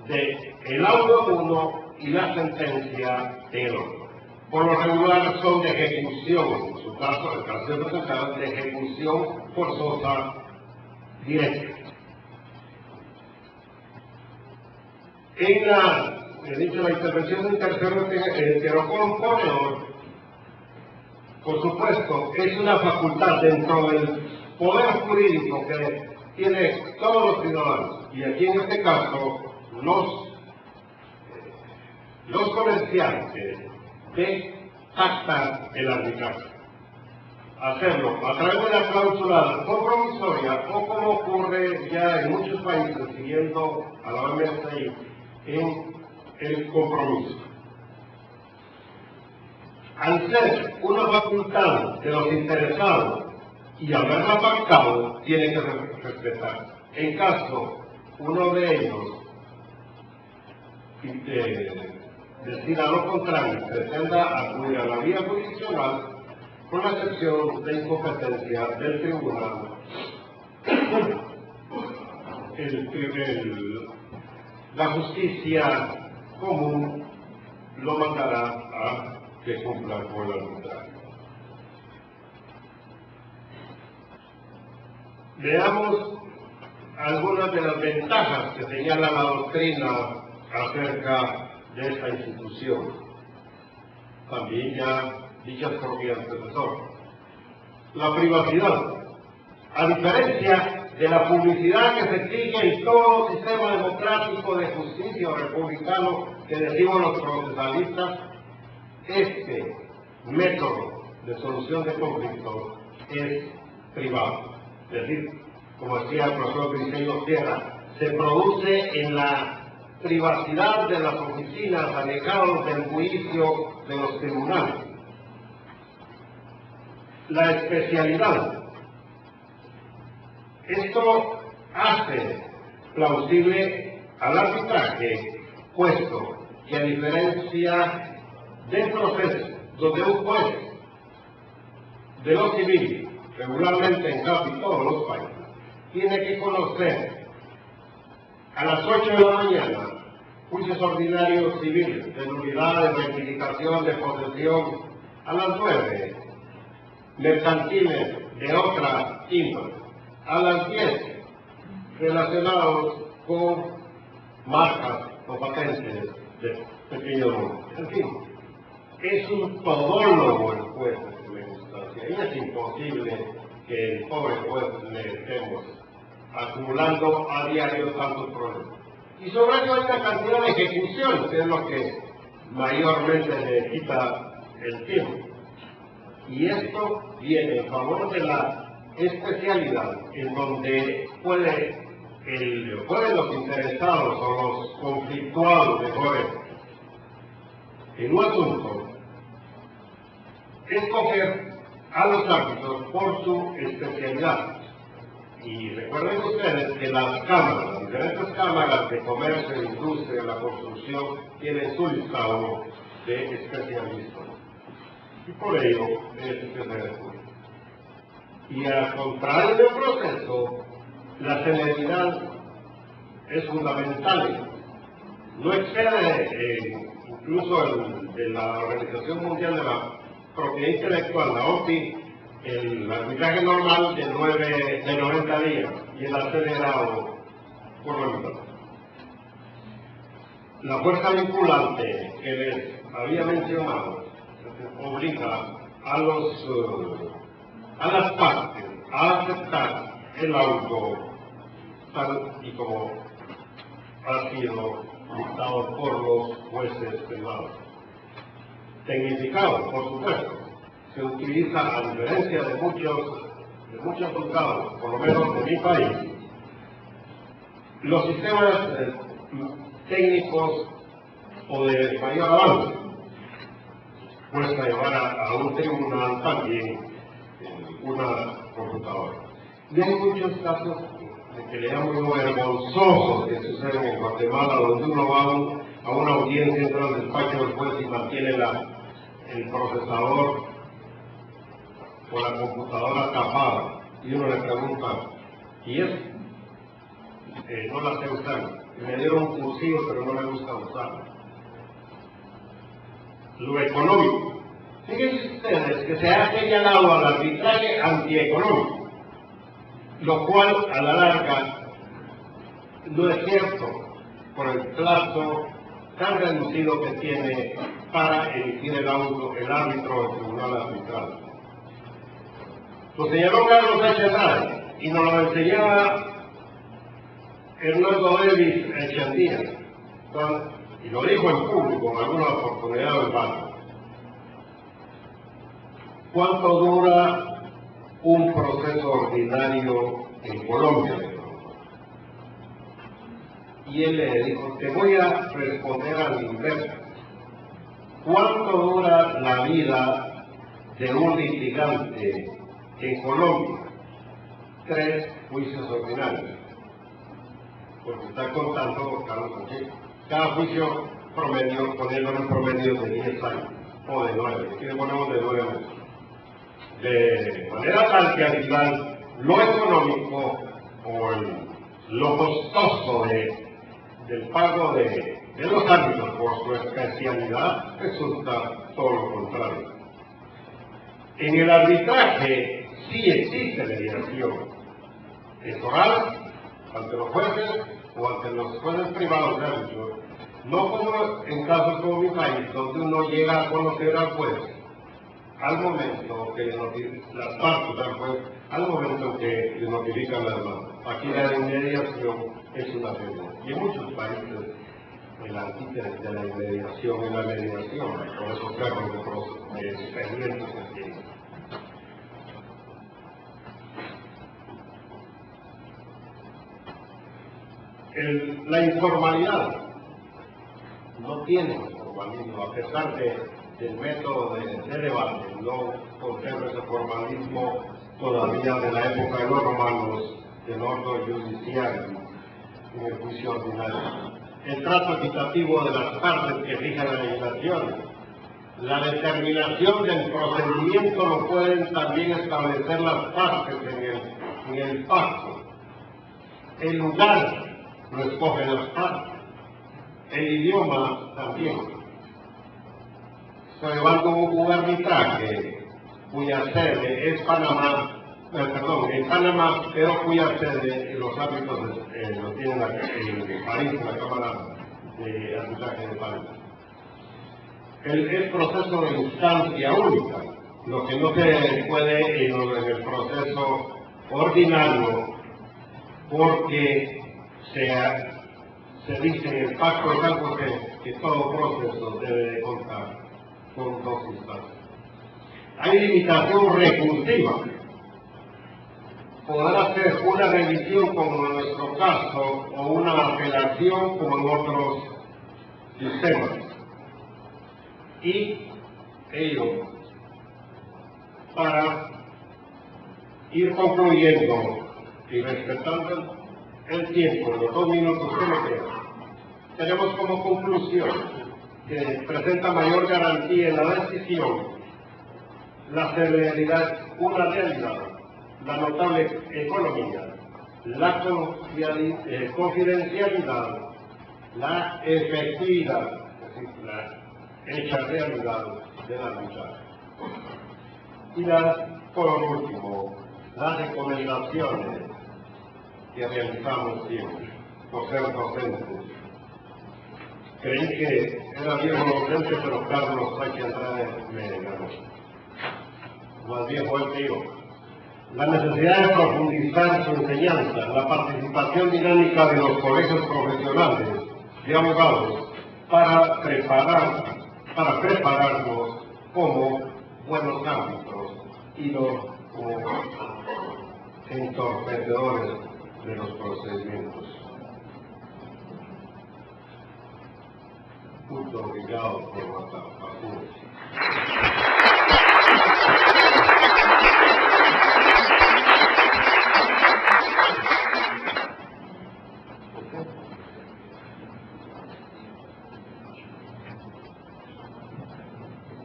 del auto uno y la sentencia del otro. Por lo regular son de ejecución, en su caso, el caso de presentar, de ejecución forzosa directa. He dicho, la intervención de un tercero heterocomponedor, por supuesto, es una facultad dentro del poder jurídico que tiene todos los ciudadanos, y aquí en este caso los comerciantes, de pactar el arbitraje. Hacerlo a través de la cláusula compromisoria o como ocurre ya en muchos países siguiendo a la OMS en el compromiso. Al ser una facultad de los interesados y haberla pactado, tiene que respetar. En caso uno de ellos decida lo contrario, pretenda acudir a la vía jurisdiccional, con la excepción de incompetencia del tribunal, la justicia común lo mandará a que cumpla con el arbitraje. Veamos algunas de las ventajas que señala la doctrina acerca de esta institución, también ya dichas por mi antecesor. La privacidad, a diferencia de la publicidad que se exige en todo sistema democrático de justicia o republicano que decimos los procesalistas, este método de solución de conflictos es privado. Es decir, como decía el profesor Briceño Sierra, se produce en la privacidad de las oficinas, alejados del juicio de los tribunales. La especialidad. Esto hace plausible al arbitraje, puesto que a diferencia del proceso donde un juez de lo civil, regularmente en casi todos los países, tiene que conocer a las 8 de la mañana juicios ordinarios civiles, de nulidad, de rectificación, de posesión, a las 9, mercantiles de otra índole, a las 10, relacionados con marcas o patentes de pequeño número. En fin, es un todólogo el juez de primera instancia, y es imposible que el pobre juez le estemos acumulando a diario tantos problemas. Y sobre eso hay una cantidad de ejecuciones, que es lo que mayormente le quita el tiempo. Y esto viene en favor de la especialidad, en donde pueden los interesados o los conflictuados mejores en un asunto escoger a los árbitros por su especialidad. Y recuerden ustedes que las diferentes cámaras de comercio, industria, la construcción, tienen su listado de especialistas. Y por ello es que se descubre. Y al contrario del proceso, la celeridad es fundamental. No excede, incluso de la Organización Mundial de la Propiedad Intelectual, la OPI, el arbitraje normal de 90 días y el acelerado por la mitad. La fuerza vinculante que les había mencionado obliga a las partes a aceptar el auto tal y como ha sido dictado por los jueces privados. Tecnificado, por supuesto, se utiliza, a diferencia de muchos juzgados, por lo menos de mi país, los sistemas técnicos o de mayor avance. Cuesta llevar a un tribunal también una computadora. Y hay muchos casos que le llamo vergonzosos que suceden en Guatemala, donde uno va a una audiencia, entra al despacho del juez y mantiene el procesador o la computadora tapada, y uno le pregunta, ¿y eso? No la sé usar. Me dieron un cursillo, pero no me gusta usarla. Lo económico. Fíjense ustedes que se ha señalado al arbitraje antieconómico, lo cual a la larga no es cierto por el plazo tan reducido que tiene para emitir el árbitro del tribunal arbitral. Lo señaló Carlos Echandía y nos lo enseñaba Hernando Davis Echandía, y lo dijo en público en alguna oportunidad del barrio. ¿Cuánto dura un proceso ordinario en Colombia? Y él le dijo, te voy a responder al inverso. ¿Cuánto dura la vida de un litigante en Colombia? 3 juicios ordinarios. Porque está contando por cada juicio promedio, poniéndole un promedio de 10 años, o de 9, aquí le ponemos de 9 años. De manera tal que al final lo económico o lo costoso del pago de los árbitros por su especialidad resulta todo lo contrario. En el arbitraje sí existe mediación. Es oral, ante los jueces o ante los jueces privados de árbitros, no como en casos como mi país, donde uno llega a conocer al juez al momento que las partes al juez, al momento que le notifican la demanda. Aquí la inmediación es una regla. Y en muchos países el antítesis de la inmediación es la mediación, por esos cargos de expedientes que tienen. La informalidad no tiene formalismo, a pesar del método de debate, no conserva ese formalismo todavía de la época de los romanos, del orden judicial en el juicio ordinario. El trato equitativo de las partes que fijan la legislación, la determinación del procedimiento lo pueden también establecer las partes en el pacto. El lugar lo escogen las partes. El idioma también. Estoy llevando un arbitraje cuya sede es Panamá, en Panamá, pero cuya sede los árbitros lo tienen en París, en la Cámara de Arbitraje de Panamá. El proceso de instancia única, lo que no se puede en el proceso ordinario, porque se dice en el pacto de algo que que todo proceso debe de contar con dos instancias. Hay limitación recursiva. Podrá ser una revisión como en nuestro caso o una apelación como en otros sistemas. Y ello, para ir concluyendo y respetando el tiempo, los 2 minutos que me quedan, tenemos como conclusión que presenta mayor garantía en la decisión la celeridad, una realidad, la notable economía, la confidencialidad, la efectividad, es decir, la hecha realidad de la lucha. Y por último, las recomendaciones que realizamos siempre, por ser docentes. Creí que era viejo docente, pero Carlos Sánchez Andrade me ganó. Más viejo el que yo. La necesidad de profundizar su enseñanza, la participación dinámica de los colegios profesionales de abogados para prepararnos como buenos árbitros y no como entorpecedores de los procedimientos. Muito obrigado por votar a favor.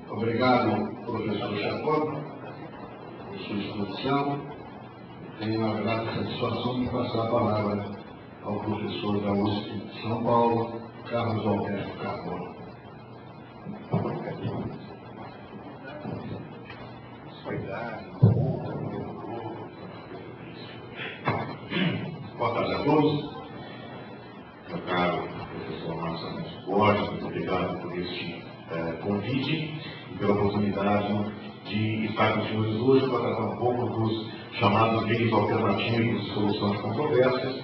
Obrigado, professor Chacon, por sua exposição. Tenho a grata satisfação de passar a palavra ao professor da USP de São Paulo, Carlos Alberto Carbono. Boa tarde a todos. Meu caro professor Marcelo Borges, muito obrigado por este convite e pela oportunidade de estar com os senhores hoje para tratar um pouco dos chamados meios alternativos de solução de controvérsias,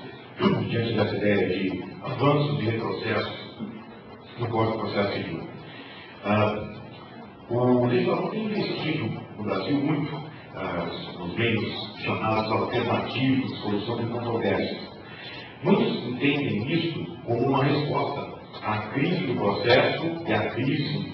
diante dessa ideia de avanços e retrocessos no Código de Processo Civil. O legislador tem investido no Brasil muito nos meios chamados alternativos de solução de controvérsias. Muitos entendem isso como uma resposta à crise do processo e à crise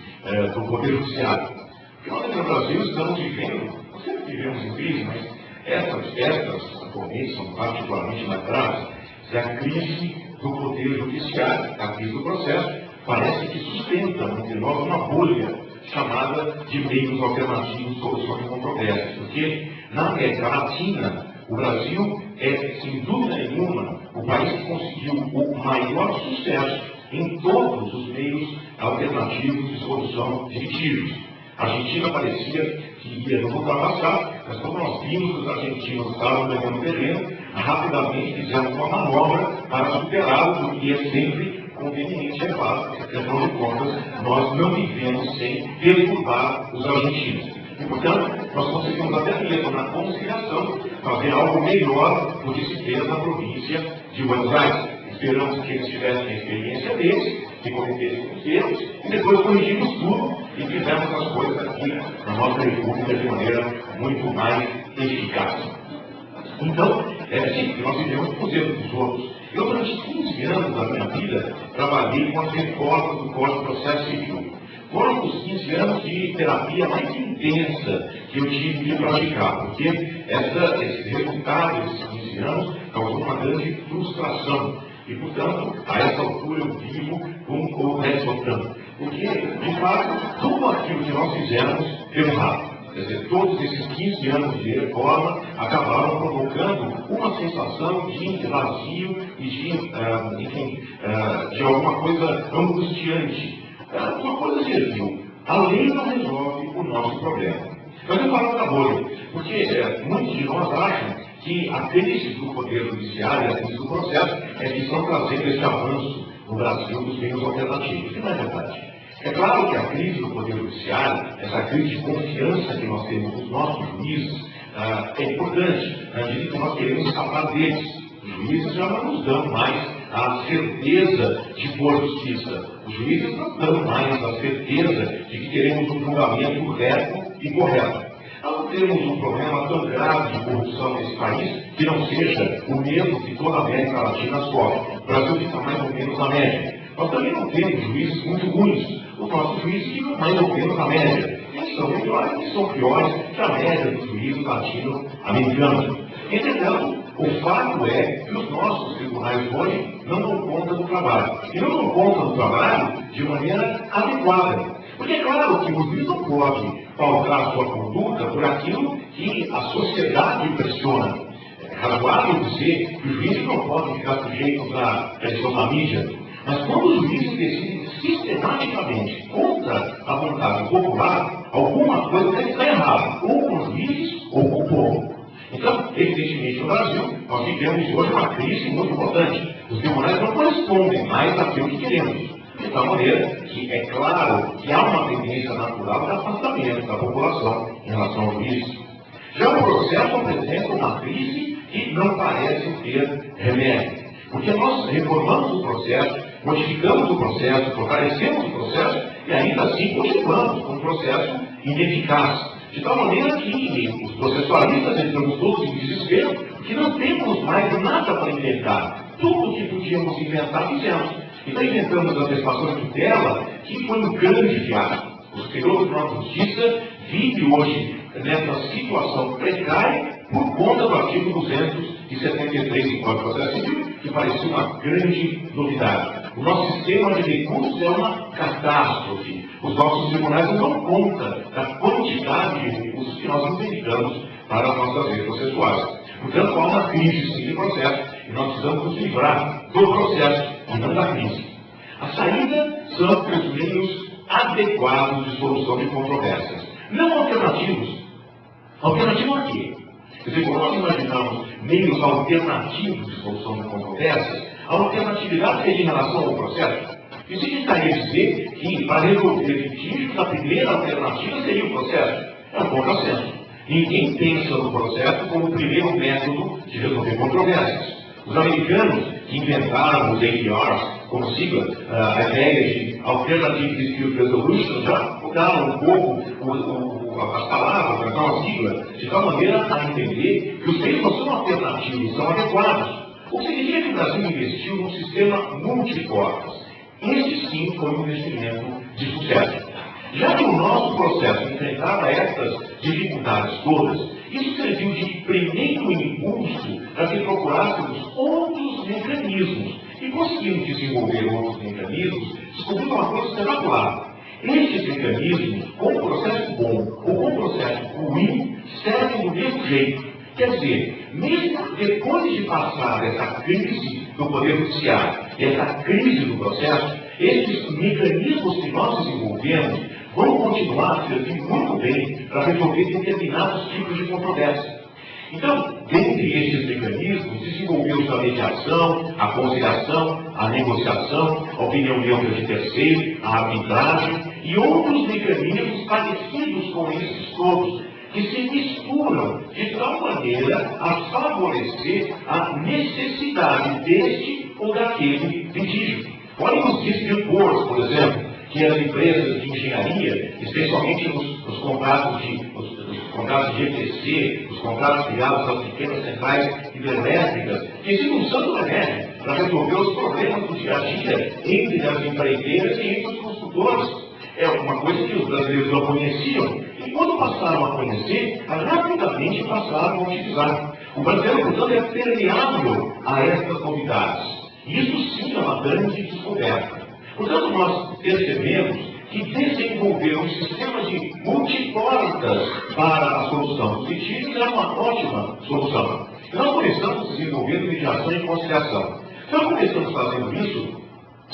do Poder Judiciário. Porque nós no Brasil estamos vivendo, nós sempre vivemos em crise, mas essas atualmente são particularmente mais graves, é a crise do Poder Judiciário, a crise do processo, parece que sustenta entre nós uma bolha chamada de meios alternativos de solução de controvérsias, porque na América Latina o Brasil é, sem dúvida nenhuma, o país que conseguiu o maior sucesso em todos os meios alternativos de solução de litígios. A Argentina parecia que ia nos ultrapassar, mas quando nós vimos que os argentinos estavam ganhando terreno, rapidamente fizemos uma manobra para superá-los, o que é sempre conveniente, é claro, porque afinal de contas nós não vivemos sem derrubar os argentinos. E, portanto, nós conseguimos até mesmo na conciliação fazer algo melhor do que se fez na província de Buenos Aires. Esperamos que eles tivessem a experiência deles, que cometessem os erros, e depois corrigimos tudo e fizemos as coisas aqui na nossa república de maneira muito mais eficaz. Então, sim, nós vivemos com os erros dos outros. Eu, durante 15 anos da minha vida, trabalhei com as reformas do Código de Processo Civil. Foram os 15 anos de terapia mais intensa que eu tive de praticar, porque esse resultado desses 15 anos causou uma grande frustração. E, portanto, a essa altura eu vivo com o resultado. Porque, de fato, tudo aquilo que nós fizemos deu errado. Quer dizer, todos esses 15 anos de reforma acabaram provocando uma sensação de vazio e de alguma coisa angustiante. Uma coisa serviu. A lei não resolve o nosso problema. Mas eu falo da bolha, porque muitos de nós acham que a crise do Poder Judiciário e a crise do processo é que estão trazendo esse avanço no Brasil dos meios alternativos. E não é verdade. É claro que a crise do Poder Judiciário, essa crise de confiança que nós temos nos nossos juízes, é importante, na medida que nós queremos escapar deles. Os juízes já não nos dão mais a certeza de boa justiça. Os juízes não dão mais a certeza de que teremos um julgamento reto e correto. Nós não temos um problema tão grave de corrupção nesse país que não seja o mesmo que toda a América Latina sofre. O Brasil fica mais ou menos na média. Nós também não temos juízes muito ruins. Os nossos juízes ficam mais ou menos na média. Eles são melhores, eles são piores que a média dos juízes latino-americanos. Entretanto, o fato é que os nossos tribunais hoje não dão conta do trabalho. E não dão conta do trabalho de maneira adequada. Porque é claro que o juiz não pode pautar sua conduta por aquilo que a sociedade pressiona. É razoável dizer que os juízes não podem ficar sujeitos à pressão da mídia. Mas quando os juízes decidem sistematicamente contra a vontade popular, alguma coisa deve estar errada, ou com os juízes ou com o povo. Então, evidentemente, no Brasil, nós vivemos hoje uma crise muito importante. Os tribunais não correspondem mais àquilo que queremos. De tal maneira que é claro que há uma tendência natural de afastamento da população em relação aos juízes. Já o processo apresenta uma crise que não parece ter remédio. Porque nós reformamos o processo, modificamos o processo, fortalecemos o processo e ainda assim continuamos com um processo ineficaz. De tal maneira que os processualistas entramos todos em desespero, porque não temos mais nada para inventar. Tudo o que podíamos inventar, fizemos. Então inventamos a antecipação de tutela, que foi um grande fiasco. O Superior Tribunal de Justiça vive hoje nessa situação precária por conta do artigo 273 do Código de Processo Civil, que parecia uma grande novidade. O nosso sistema de recursos é uma catástrofe. Os nossos tribunais não dão conta da quantidade de recursos que nós necessitamos para as nossas leis processuais. Portanto, há uma crise sim de processo e nós precisamos nos livrar do processo e não da crise. A saída são os meios adequados de solução de controvérsias, não alternativos. Alternativo a quê? Quer dizer, quando nós imaginamos meios alternativos de solução de controvérsias, a alternatividade seria em relação ao processo. Isso significaria dizer que, para resolver litígios, a primeira alternativa seria o processo. É um contrassenso. Ninguém pensa no processo como o primeiro método de resolver controvérsias. Os americanos que inventaram os ADRs, como sigla, a ideia de Alternative Dispute Resolution, já mudaram um pouco as palavras, a sigla, de tal maneira a entender que os meios não são alternativos, são adequados. O que significa que o Brasil investiu num sistema multiportas. Este sim foi um investimento de sucesso. Já que o nosso processo enfrentava essas dificuldades todas, isso serviu de primeiro impulso para que procurássemos outros mecanismos. E conseguimos desenvolver outros mecanismos, descobrindo uma coisa espetacular. Estes mecanismos, com um processo bom ou com um processo ruim, servem do mesmo jeito. Quer dizer, mesmo depois de passar essa crise do Poder Judiciário, essa crise do processo, esses mecanismos que nós desenvolvemos vão continuar servindo muito bem para resolver determinados tipos de controvérsia. Então, dentre estes mecanismos, desenvolveu-se a mediação, a conciliação, a negociação, a opinião neutra de terceiro, a arbitragem e outros mecanismos parecidos com esses todos, que se misturam de tal maneira a favorecer a necessidade deste ou daquele litígio. Olhem os dispute boards, por exemplo, que as empresas de engenharia, especialmente nos contratos de EPC, os contratos ligados às pequenas centrais hidrelétricas, que se um santo remédio para resolver os problemas do dia a dia entre as empreiteiras e entre os construtores. É uma coisa que os brasileiros não conheciam, e quando passaram a conhecer, rapidamente passaram a utilizar. O brasileiro, portanto, é permeável a estas novidades. Isso sim é uma grande descoberta. Portanto, nós percebemos que desenvolver um sistema de multiportas para a solução dos litígios é uma ótima solução. Nós começamos desenvolvendo mediação e conciliação. Nós começamos fazendo isso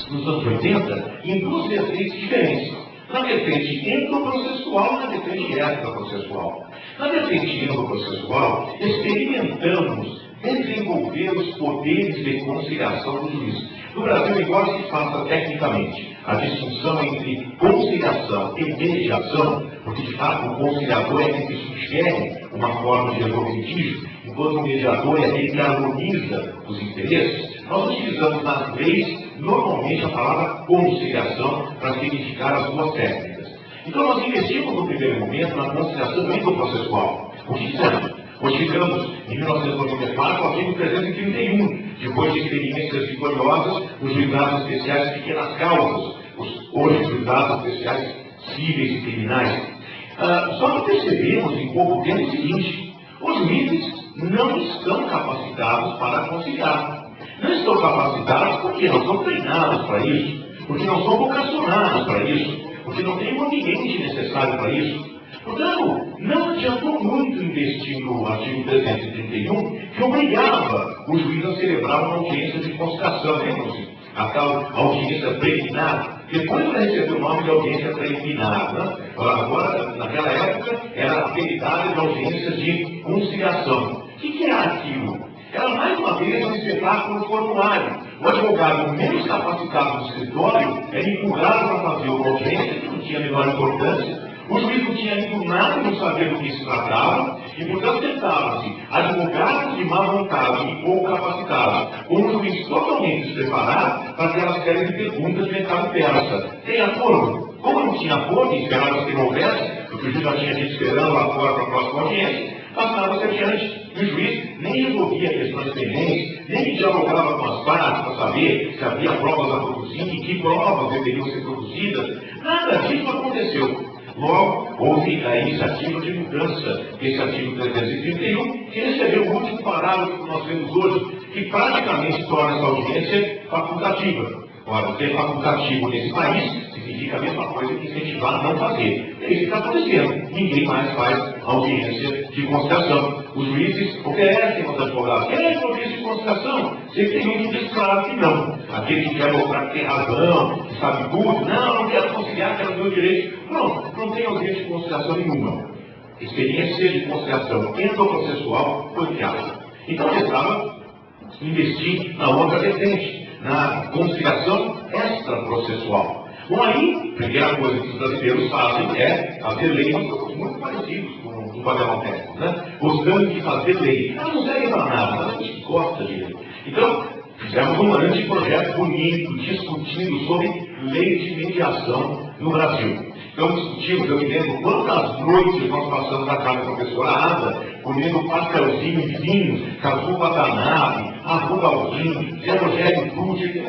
nos anos 80 em duas vertentes diferentes. Na vertente endoprocessual e na vertente extraprocessual. Na vertente endoprocessual, experimentamos desenvolver os poderes de conciliação do juiz. No Brasil, embora se faça tecnicamente a distinção entre conciliação e mediação, porque de fato o conciliador é aquele que sugere uma forma de resolver litígio, enquanto o mediador é aquele que harmoniza os interesses, nós utilizamos nas leis, normalmente, a palavra conciliação para significar as duas técnicas. Então, nós investimos no primeiro momento na conciliação processual. O que fizemos? Modificamos, em 1994, o artigo 331, depois de experiências vitoriosas, os juizados especiais de pequenas causas, os hoje juizados especiais cíveis e criminais. Só que percebemos em pouco tempo o seguinte: os juízes não estão capacitados para conciliar. Não estão capacitados porque não são treinados para isso, porque não são vocacionados para isso, porque não têm o ambiente necessário para isso. Portanto, não adiantou muito investir no artigo 331, que obrigava o juiz a celebrar uma audiência de conciliação, lembram-se? A tal audiência preliminar. Depois vai receber o nome de audiência preliminar, né? Agora, naquela época, era apelidada de audiência de conciliação. O que era aquilo? Era mais uma vez um espetáculo formulário. O advogado menos capacitado do escritório era empurrado para fazer uma audiência que não tinha a menor importância. O juiz não tinha lido nada e não sabia do que se tratava, e portanto tentava-se advogados de má vontade e pouco capacitados, com um juiz totalmente despreparado para aquela série de perguntas de mercado persa. Tem acordo? Como não tinha acordo, e esperava-se que não houvesse, porque o juiz já tinha gente esperando lá fora para a próxima audiência, passava-se adiante. E o juiz nem resolvia questões pendentes, nem dialogava com as partes para saber se havia provas a produzir e que provas deveriam ser produzidas. Nada disso aconteceu. Logo, houve a iniciativa de mudança desse artigo 331, que recebeu o último parágrafo que nós vemos hoje, que praticamente torna essa audiência facultativa. Ora, ser facultativo nesse país significa a mesma coisa que incentivar a não fazer. É isso que está acontecendo. Ninguém mais faz audiência de conciliação. Os juízes oferecem aos advogados: querem audiência de conciliação? Você tem um que diz claro que não. Aquele que quer mostrar que tem razão, que sabe tudo, não quero conciliar, quero meu direito. Não tem audiência de conciliação nenhuma. Experiência de conciliação endoprocessual foi criada. Então, restava investir na outra vertente, na conciliação extraprocessual. Bom, aí, a primeira coisa que os brasileiros fazem é fazer leis muito parecidos com o padrão técnico, né? Gostando de fazer lei. Elas não servem para nada, mas a gente gosta de lei. Então, fizemos um grande projeto bonito, discutindo sobre lei de mediação no Brasil. Então, discutimos, eu me lembro quantas noites nós passamos na casa da professora Ada, comendo pastelzinho de vinho, Cazu Watanabe, Arthur Galdino, Zé Rogério Tucci,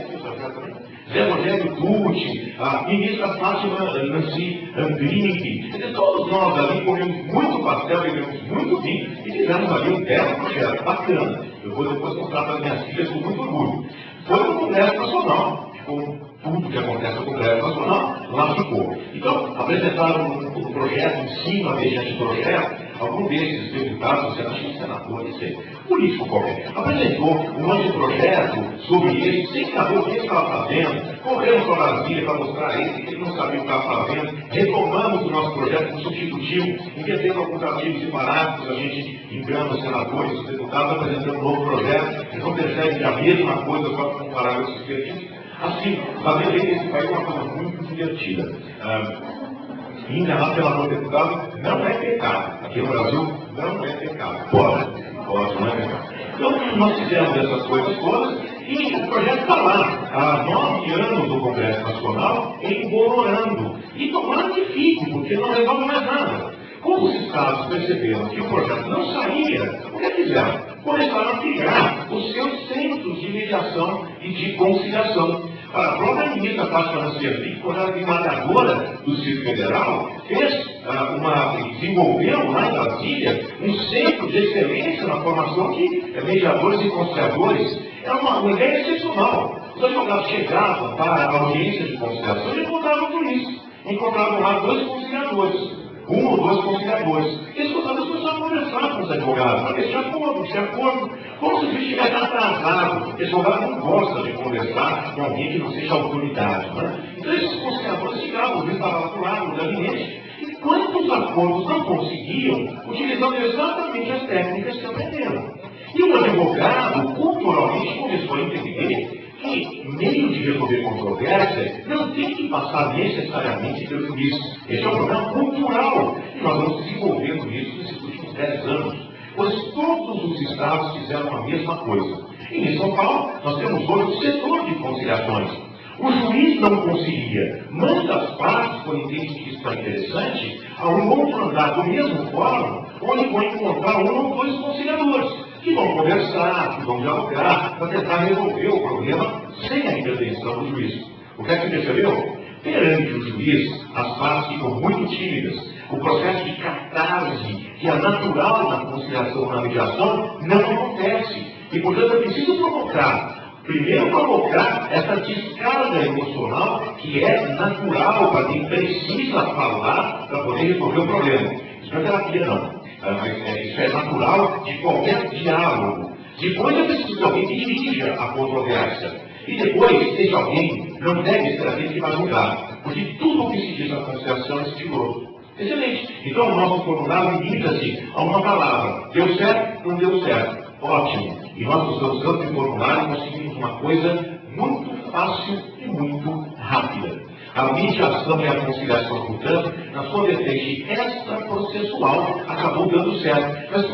Zé Rogério Tucci, a ministra Fátima Nancy Andrini. Todos nós ali comemos muito pastel, bebemos muito vinho e fizemos ali um belo projeto, bacana. Eu vou depois mostrar para as minhas filhas com muito orgulho. Foi no Congresso Nacional, com tudo que acontece no Congresso Nacional, lá ficou. Então, apresentaram um projeto em cima desse anteprojeto. Algum desses deputados, acho que senador, político qualquer, apresentou um anteprojeto sobre ele, sem saber o que ele estava fazendo. Corremos para Brasília para mostrar a ele que ele não sabia o que estava fazendo. Retomamos o nosso projeto como substitutivo, inventando alguns artigos e parágrafos, a gente engana os senadores, os deputados, apresentando um novo projeto. Eles não percebem que a mesma coisa, só com parágrafos divertidos. Assim, fazer lei nesse país é uma coisa muito divertida. Enganar pela deputado não é pecado. Aqui no Brasil não é pecado. Pode, não é pecado. Então, nós fizemos essas coisas todas e o projeto está lá. Há 9 anos do Congresso Nacional embolorando. E tomara que fique, porque não resolve mais nada. Como os estados perceberam que o projeto não saía, o que fizeram? Começaram a criar os seus centros de mediação e de conciliação. A própria ministra Fátima Nancy Andrini, quando ela foi mediadora do Distrito Federal, desenvolveu lá em Brasília um centro de excelência na formação de mediadores e conciliadores. Era uma ideia excepcional. Os advogados chegavam para a audiência de conciliação e encontravam tudo isso. Encontravam lá 2 conciliadores. 1 ou 2 conciliadores. Eles começaram a conversar com os advogados, para ver se de acordo, como se estivesse atrasado. O advogado não gosta de conversar com alguém que não seja autoridade. Né? Então esses conciliadores chegavam, eles estavam lá do lado do gabinete, e quantos acordos não conseguiam, utilizando exatamente as técnicas que aprenderam. E o advogado, culturalmente, começou a entender que meio de resolver controvérsia não tem que passar necessariamente pelo juiz. Esse é um problema cultural. E nós vamos desenvolvendo isso nesses últimos 10 anos. Pois todos os estados fizeram a mesma coisa. E em São Paulo, nós temos hoje o setor de conciliações. O juiz não concilia, manda as partes, quando entende que isso está interessante, a um outro andar do mesmo fórum, onde vão encontrar um ou dois conciliadores, que vão conversar, que vão dialogar, para tentar resolver o problema sem a intervenção do juiz. O que é que percebeu? Perante o juiz, as partes ficam muito tímidas. O processo de catarse, que é natural na conciliação, na mediação, não acontece. E, portanto, é preciso primeiro provocar essa descarga emocional que é natural para quem precisa falar para poder resolver o problema. Isso não é terapia, não. Isso é natural de qualquer diálogo. Depois é preciso que alguém dirija a controvérsia. E depois, esse alguém não deve ser aquele que vai mudar. Porque tudo o que se diz na conciliação é sigiloso. Excelente. Então, o nosso formulário limita-se a uma palavra. Deu certo? Não deu certo. Ótimo. E nós usamos tanto de formulário e conseguimos uma coisa muito fácil e muito rápida. A mediação e a conciliação, portanto, na sua vertente extraprocessual, acabou dando certo. Mas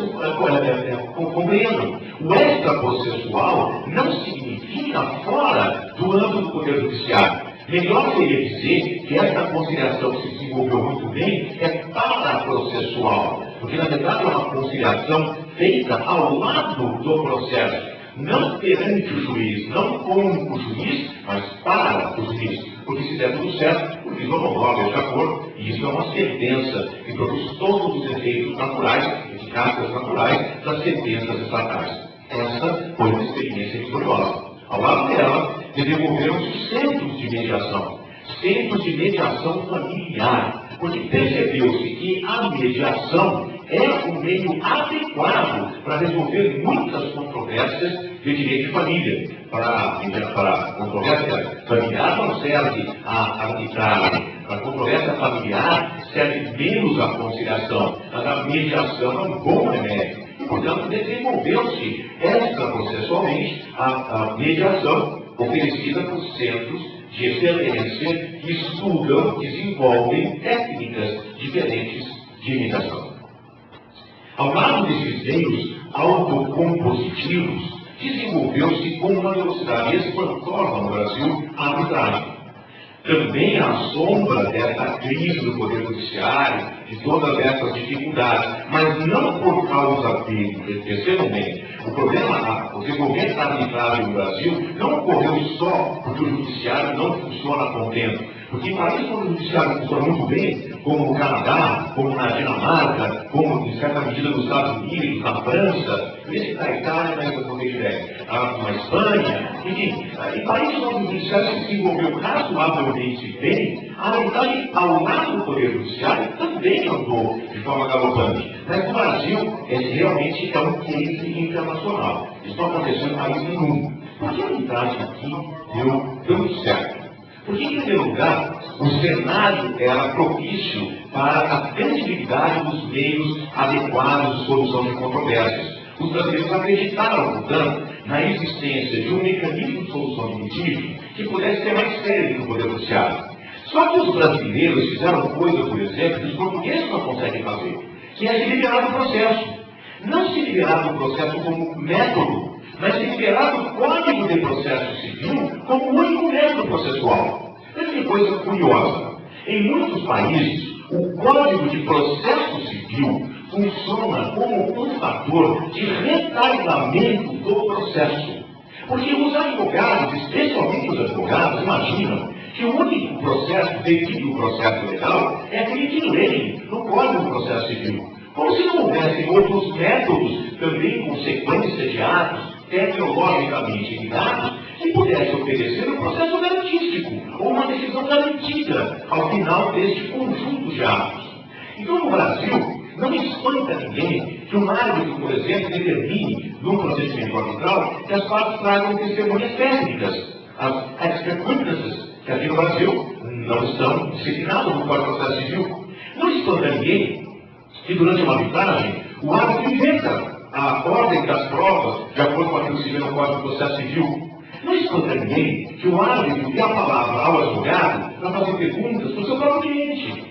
compreendam, o extraprocessual não significa fora do âmbito do Poder Judiciário. Melhor seria dizer que esta conciliação que se desenvolveu muito bem é paraprocessual, porque na verdade é uma conciliação feita ao lado do processo, não perante o juiz, não com o juiz, mas para o juiz. Porque se der tudo certo, o juiz homologa de acordo, e isso é uma sentença que produz todos os efeitos naturais, eficácias naturais das sentenças estatais. Essa foi uma experiência vitoriosa. Ao lado dela, desenvolvemos centros de mediação familiar, porque percebeu-se que a mediação é um meio adequado para resolver muitas controvérsias de direito de família. Para controvérsia familiar não serve a arbitragem, para controvérsia familiar serve menos a conciliação, mas a mediação é um bom remédio. E, portanto, desenvolveu-se extraprocessualmente a mediação oferecida por centros de excelência que estudam, desenvolvem técnicas diferentes de mediação. Ao lado desses meios autocompositivos, desenvolveu-se com uma velocidade espantosa no Brasil a arbitragem. Também à sombra dessa crise do Poder Judiciário, de todas essas dificuldades, mas não por causa dele, percebam bem, o desenvolvimento da arbitragem no Brasil não ocorreu só porque o Judiciário não funciona a contento, porque em países onde o Judiciário funciona muito bem, como no Canadá, como na Dinamarca, como em certa medida nos Estados Unidos, na França, na Itália, na Espanha, enfim, em países onde o Judiciário se desenvolveu razoavelmente bem, a arbitragem ao lado do Poder Judiciário também andou de forma galopante. Mas no Brasil, esse realmente é um case internacional. Isso não aconteceu em país nenhum. Por que a arbitragem aqui deu tanto certo? Porque, em primeiro lugar, o cenário era propício para a credibilidade dos meios adequados de solução de controvérsias. Os brasileiros acreditaram, portanto, na existência de um mecanismo de solução de litígio que pudesse ser mais sério que o Poder Judiciário. Só que os brasileiros fizeram coisa, por exemplo, que os portugueses não conseguem fazer, que é se liberar do processo. Não se liberar do processo como método, mas se liberar do Código de Processo Civil como único método processual. Veja que coisa curiosa. Em muitos países, o Código de Processo Civil funciona como um fator de retardamento do processo. Porque os advogados, especialmente os advogados, imaginam que o único processo devido ao processo legal é aquele que leem no Código de Processo Civil. Como se não houvessem outros métodos, também com sequência de atos, tecnologicamente ligados, que pudesse oferecer um processo garantístico, ou uma decisão garantida ao final deste conjunto de atos. Então, no Brasil, não espanta ninguém que um árbitro, por exemplo, determine, num procedimento arbitral, que as partes tragam testemunhas técnicas, as expert witnesses, que aqui no Brasil não estão disciplinadas no Código de Processo Civil. Não espanta ninguém que, durante uma arbitragem, o árbitro inventa a ordem das provas, de acordo com aquilo que se vê no Código de Processo Civil. Não espanta ninguém que o árbitro dê a palavra ao advogado para fazer perguntas para o seu próprio cliente.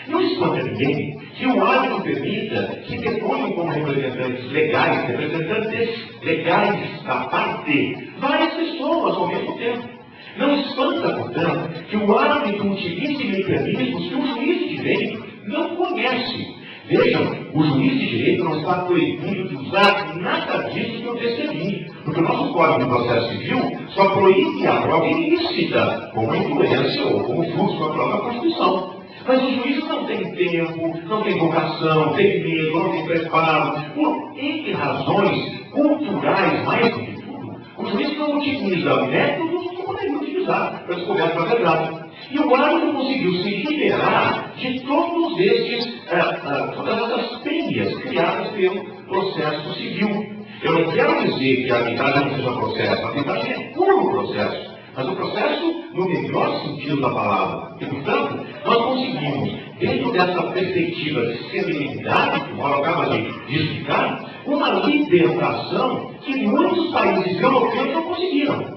Não espanta ninguém que o árbitro permita que deponham como representantes legais da parte, várias pessoas ao mesmo tempo. Não espanta, portanto, que o árbitro utilize mecanismos que o juiz de direito não conhece. Vejam, o juiz de direito não está proibido de usar nada disso que eu descrevi, porque o nosso Código de Processo Civil só proíbe a prova ilícita, como a influência ou como fluxo da própria Constituição. Mas o juiz não tem tempo, não tem vocação, tem medo, não tem preparo, por N razões culturais, mais do que tudo, o juiz não utiliza métodos que poderia utilizar para descoberta da verdade. E o árbitro conseguiu se liberar de todos todas essas penhas criadas pelo processo civil. Eu não quero dizer que a arbitragem não seja processo, a arbitragem é puro processo, mas o processo no melhor sentido da palavra. E, portanto, nós conseguimos, dentro dessa perspectiva de serenidade que o Mauro acaba de explicar, uma libertação que muitos países europeus não conseguiram.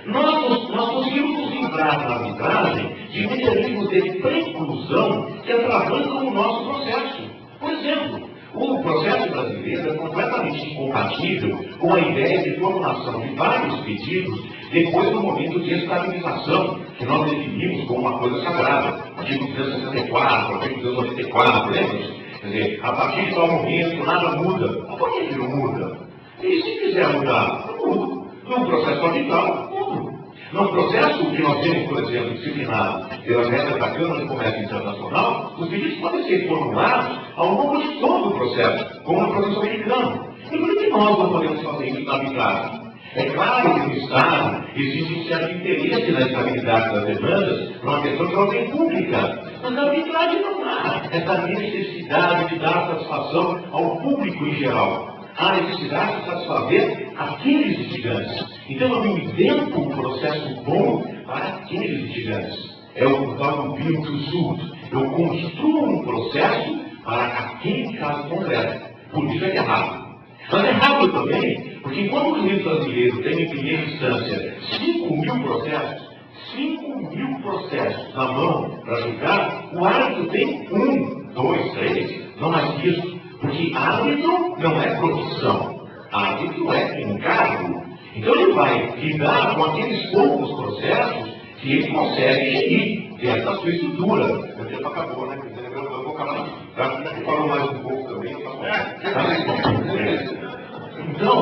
Nós conseguimos nos livrar na arbitragem de mecanismos de preclusão que atravancam o nosso processo. Por exemplo, o processo brasileiro é completamente incompatível com a ideia de formulação de vários pedidos depois do momento de estabilização, que nós definimos como uma coisa sagrada. Artigo 264, artigo 294, lembra-se? Quer dizer, a partir de tal momento nada muda. Mas por que não muda? E se quiser mudar, não muda. Num processo arbitral, muda. Num processo que nós temos, por exemplo, disciplinado pelas regras da Câmara de Comércio Internacional, os pedidos podem ser formulados ao longo de todo o processo, como no processo americano. E por que nós não podemos fazer isso na arbitragem? É claro que no Estado existe um certo interesse na estabilidade das demandas por uma questão de ordem pública, mas na arbitragem não há essa necessidade de dar satisfação ao público em geral. Há necessidade de satisfazer aqueles litigantes. Então eu me invento um processo bom para aqueles litigantes. É o tal do build to suit. Eu construo um processo para aquele caso concreto. Por isso é errado. Mas é errado também, porque enquanto o juiz brasileiro tem em primeira instância 5.000 processos na mão para julgar, o árbitro tem 1, 2, 3, não mais que isso. Porque árbitro não é profissão, árbitro é encargo. Então ele vai lidar com aqueles poucos processos que ele consegue gerir dentro da sua estrutura. Meu tempo acabou, né? Eu vou acabar. Você falou mais um pouco também. Então,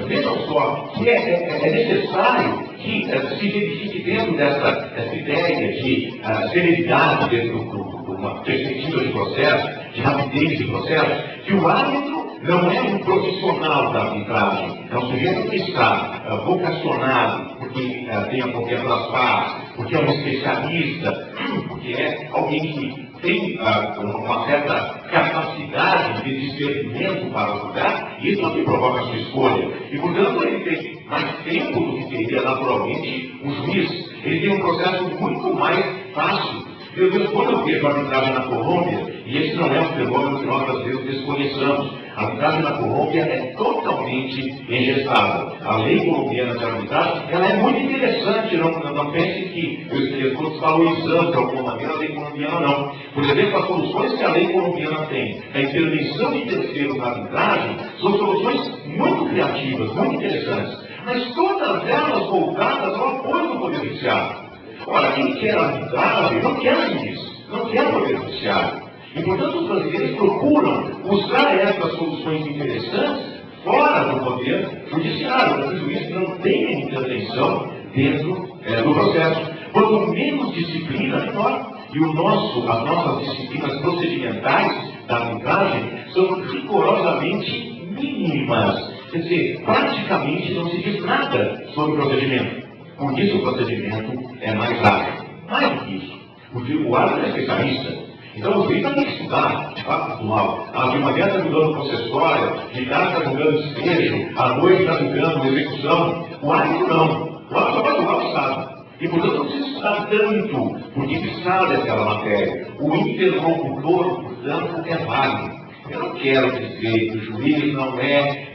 vejam só que é necessário que se verifique dentro dessa ideia de serenidade dentro de uma perspectiva de processo, de rapidez de processo, que o árbitro não é um profissional da arbitragem, é um sujeito que está vocacionado, porque tem a confiança das partes, porque é um especialista, porque é alguém que tem uma certa capacidade de discernimento para julgar, e isso é o que provoca a sua escolha. E, portanto, ele tem mais tempo do que teria naturalmente um juiz. Ele tem um processo muito mais fácil. Meu Deus, quando eu vejo a arbitragem na Colômbia, e esse não é um fenômeno que nós brasileiros desconheçamos, a arbitragem na Colômbia é totalmente engessada. A lei colombiana de arbitragem, ela é muito interessante, não pense que eu estou desvalorizando de alguma maneira a lei colombiana, não. Por exemplo, as soluções que a lei colombiana tem, a intervenção de terceiros na arbitragem, são soluções muito criativas, muito interessantes, mas todas elas voltadas ao apoio do Poder Judiciário. Ora, quem quer arbitragem não quer juiz, não quer Poder Judiciário. E, portanto, os brasileiros procuram usar essas soluções interessantes fora do Poder Judiciário, para que o juiz não tenha intervenção dentro do processo. Quanto menos disciplina, melhor. E as nossas disciplinas procedimentais da arbitragem são rigorosamente mínimas. Quer dizer, praticamente não se diz nada sobre o procedimento. Por isso o procedimento é mais ágil. Mais do que isso. Porque o árbitro é especialista. Então o juiz tem que estudar, de fato atual. De manhã está julgando processória, de tarde está julgando despejo, à noite está julgando execução. O árbitro não. O árbitro só vai julgar o Estado. E portanto não precisa estudar tanto, porque ele sabe aquela matéria. O interlocutor, portanto, é válido. Eu não quero dizer que o juiz não é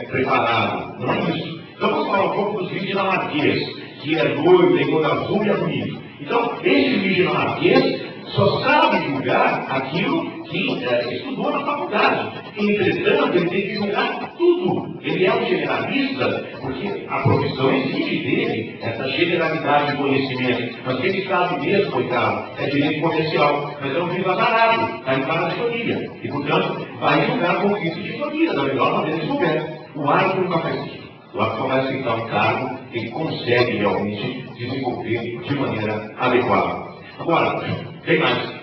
preparado. Não é isso. Então vamos falar um pouco dos juízes dinamarquês, que é loiro, tem cor azul e é bonito. Então, esse juiz dinamarquês só sabe julgar aquilo que estudou na faculdade. Entretanto, ele tem que julgar tudo. Ele é um generalista, porque a profissão exige dele essa generalidade de conhecimento. Mas quem sabe mesmo, coitado, é direito comercial. Mas é um juiz azarado, está em cada teoria. E, portanto, vai julgar conflito de teoria, da melhor maneira que souber. O árbitro nunca faz isso. O árbitro vai aceitar um cargo que ele consegue realmente desenvolver de maneira adequada. Agora, tem mais.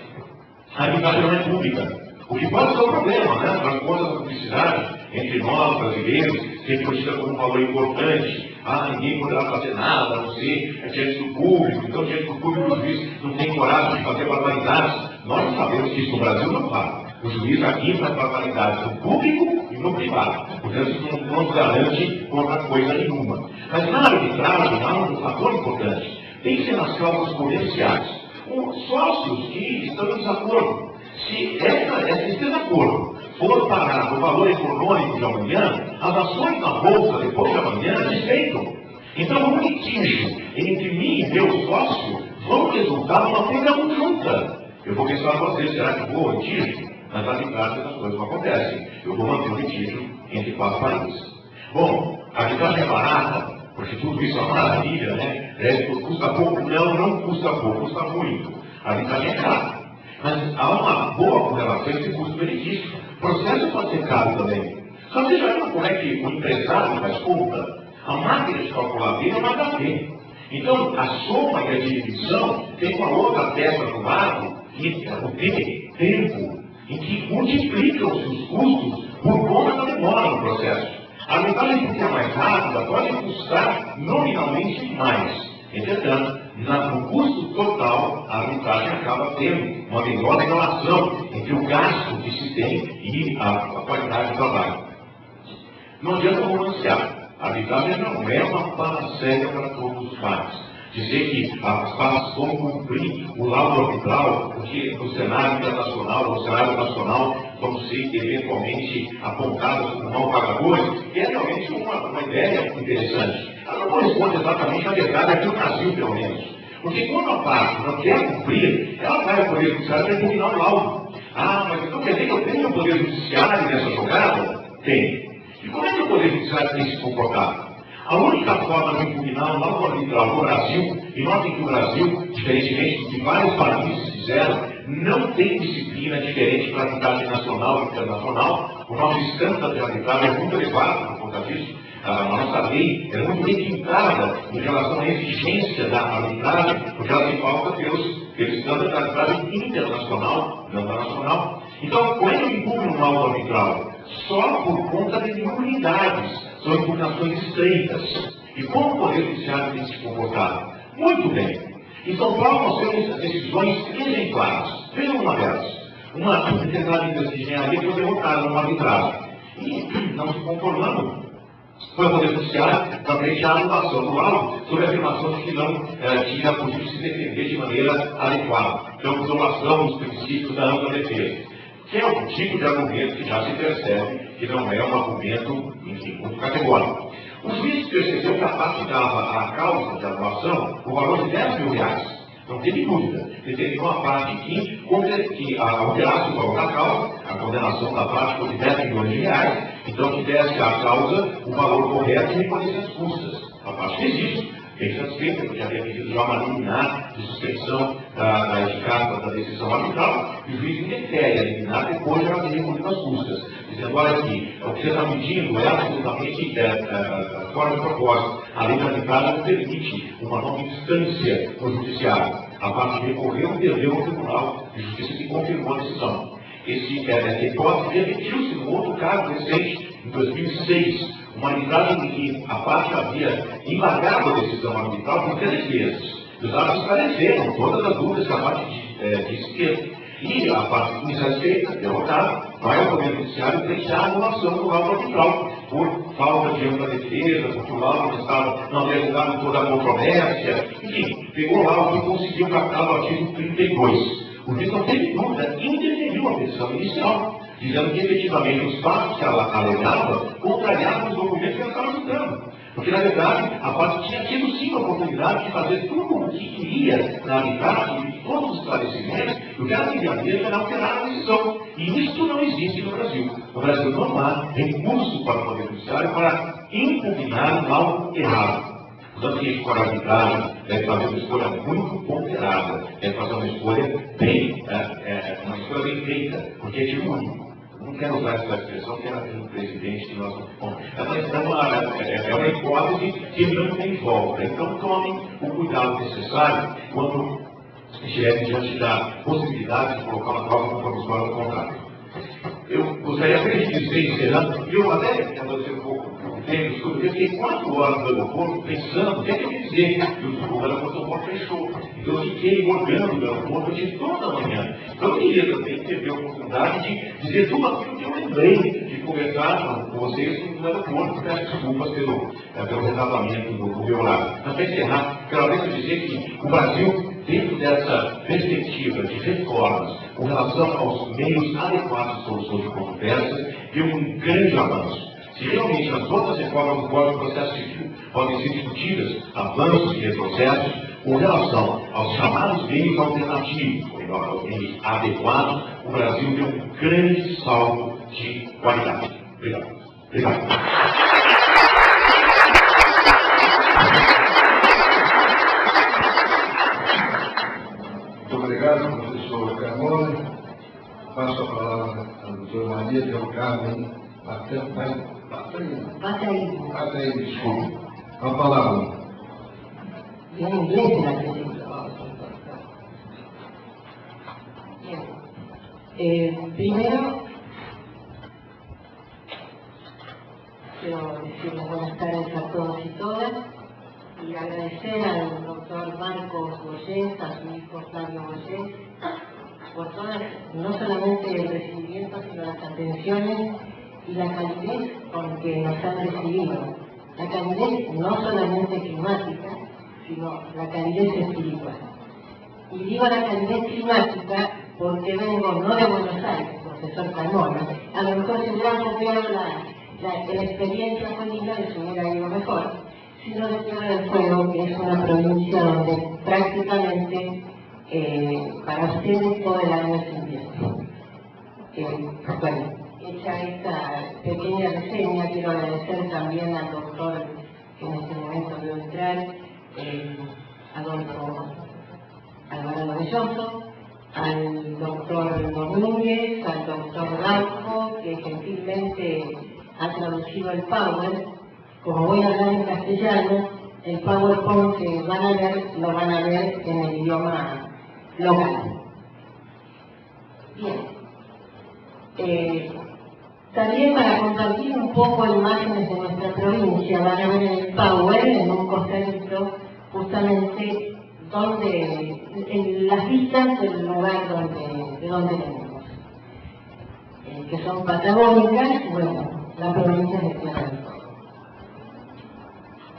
A arbitragem não é pública. O que pode ser um problema, né? Nas contas da publicidade, entre nós, brasileiros, sempre tida como um valor importante. Ninguém poderá fazer nada, a não ser diante do público. Então, diante do público, o juiz não tem coragem de fazer barbaridades. Nós sabemos que isso no Brasil não faz. O juiz aqui faz barbaridades no público e no privado. Portanto, isso não nos garante outra coisa nenhuma. Mas na arbitragem há um fator importante. Tem que ser nas causas comerciais. Sócios que estão em desacordo. Se esse desacordo for parar no valor econômico de amanhã, as ações na bolsa depois de amanhã respeitam. Então, o litígio entre mim e meu sócio vão resultar numa perda conjunta. Eu vou pensar a você, será que vou litígio? Nas arbitragens as coisas não acontecem. Eu vou manter o litígio entre 4 países. Bom, a arbitragem é barata, porque tudo isso é uma maravilha, né? Custa pouco? Não custa pouco, custa muito. A arbitragem é cara. Mas há uma boa correlação entre custo-benefício. O processo pode ser caro também. Só você já viu como é que o empresário faz conta? A máquina de calcular dele é uma HP. Então, a soma e a divisão tem uma outra peça do lado, que é o tempo, em que multiplicam-se os custos por conta da demora no processo. A arbitragem, porque é mais rápida, pode custar nominalmente mais. Entretanto, no custo total, a arbitragem acaba tendo uma melhor relação entre o gasto que se tem e a qualidade do trabalho. Não adianta romancear. A arbitragem não é uma panaceia para todos os partes. Dizer que as partes vão cumprir o laudo arbitral, porque no cenário internacional, no cenário nacional, vão ser eventualmente apontadas como mal pagadores, que é realmente uma ideia interessante. Ela não corresponde exatamente à verdade aqui no Brasil, pelo menos. Porque quando a parte não quer cumprir, ela vai ao Poder Judiciário para impugnar o laudo. Mas então quer dizer que eu tenho o Poder Judiciário nessa jogada? Tem. E como é que o Poder Judiciário tem se comportado? A única forma de impugnar o laudo arbitral no Brasil, e notem que o Brasil, diferentemente do que vários países fizeram, não tem disciplina diferente para a arbitragem nacional e internacional. O nosso estándar de arbitragem é muito elevado por conta disso. A nossa lei é muito requintada em relação à exigência da arbitragem, porque ela se pauta pelo estándar da arbitragem internacional, não da nacional. Então, como é que eu impugno um laudo arbitral? Só por conta de nulidades. São impugnações estreitas. E como o Poder Judiciário tem se comportado? Muito bem. Em São Paulo nós temos decisões exemplares. Veja uma delas. Uma determinada empresa de engenharia foi derrotada numa arbitragem. E, não se conformando, foi ao Poder Judiciário para pleitear a anulação do laudo sobre a afirmação de que não tinha podido se defender de maneira adequada. Então, violação dos princípios da ampla defesa. Que é um tipo de argumento que já se percebe que não é um argumento, enfim, muito categórico. O juiz percebeu que a parte dava à causa de anulação o valor de R$10.000. Não teve dúvida. Determinou a parte que alterasse o valor da causa, a condenação da parte foi de R$10 milhões, então que desse à causa o valor correto e recolhesse as custas. A parte fez isso. Bem satisfeita, porque havia pedido já uma liminar de suspensão da eficácia da decisão arbitral, e o juiz indefere a liminar depois de ela ter recolhido as custas, dizendo, olha aqui, o que você está pedindo é absolutamente fora de propósito. A lei da arbitragem não permite uma nova instância no judiciário. A parte recorreu e perdeu no Tribunal de Justiça que confirmou a decisão. Essa hipótese repetiu-se no outro caso recente, em 2006, uma arbitragem em que a parte havia embargado a decisão arbitral por 3 vezes. Os árbitros esclareceram todas as dúvidas que a parte disse ter. E a parte insatisfeita, derrotada, vai ao Poder Judiciário pleitear a anulação do laudo arbitral por falta de ampla defesa, porque o laudo não havia julgado toda a controvérsia. Enfim, pegou o laudo e conseguiu captar o artigo 32. O juiz não teve dúvida, interferiu a petição inicial, dizendo que efetivamente os fatos que ela alegava contrariavam os documentos que ela estava julgando. Porque, na verdade, a parte tinha tido sim a oportunidade de fazer tudo o que queria na arbitragem, todos os esclarecimentos, eu quero que a Bíblia para alterar a decisão. E isso não existe no Brasil. No Brasil não há recurso para o Poder Judiciário para impugnar algo errado. Portanto, quem for arbitrário deve fazer uma escolha muito ponderada, deve fazer uma escolha bem feita, porque é de único. Não quero usar essa expressão, que era um presidente que nós não. É uma hipótese que não tem volta. Então, tomem o cuidado necessário quando estiverem diante da possibilidade de colocar uma cláusula provisória no contrato. Eu gostaria apenas de dizer, encerrando, eu até, quando eu um pouco tempo, eu fiquei 4 horas no aeroporto pensando o que é que eu ia dizer, e o aeroporto fechou. Então eu fiquei olhando o aeroporto de toda a manhã. Então eu queria também ter a oportunidade de dizer tudo aquilo que eu lembrei de conversar com vocês no aeroporto. Peço desculpas pelo retardamento do meu lado. Mas para encerrar, quero apenas dizer que o Brasil, dentro dessa perspectiva de reformas com relação aos meios adequados de solução de controvérsias, deu um grande avanço. Se realmente as outras reformas do Código de Processo Civil podem ser discutidas, avanços e retrocessos, com relação aos chamados meios alternativos, ou meios adequados, o Brasil deu um grande salto de qualidade. Obrigado. Muito obrigado, professor Carmona. Passo a palavra à doutora Maria del Carmen Bataille, desculpe. A palavra. En inglés la presentación. Primero, quiero decirles buenas tardes a todos y todas y agradecer al doctor Marcos Goyés, a su hijo Flavio Goyés, por todas, no solamente el recibimiento, sino las atenciones y la calidez con que nos han recibido. La calidez no solamente climática, sino la calidez espiritual. Y digo la calidez climática porque vengo no de Buenos Aires, profesor Carmona. A lo mejor si hubiera copiado la experiencia fue linda, les hubiera ido mejor, sino de Tierra del Fuego, que es una provincia donde prácticamente para ustedes todo el año es invierno. Bueno, hecha esta pequeña reseña, quiero agradecer también al doctor que en este momento veo entrar, Adolfo Alvarado Belloso, al doctor Domínguez, al doctor Rauco, que gentilmente ha traducido el Power. Como voy a hablar en castellano, el PowerPoint que van a ver, lo van a ver en el idioma local. Bien. También para compartir un poco imágenes de nuestra provincia, van a ver en el Power, en un costadito, justamente en las vistas del lugar de donde venimos, que son patagónicas, bueno, la provincia de Tierra del Fuego.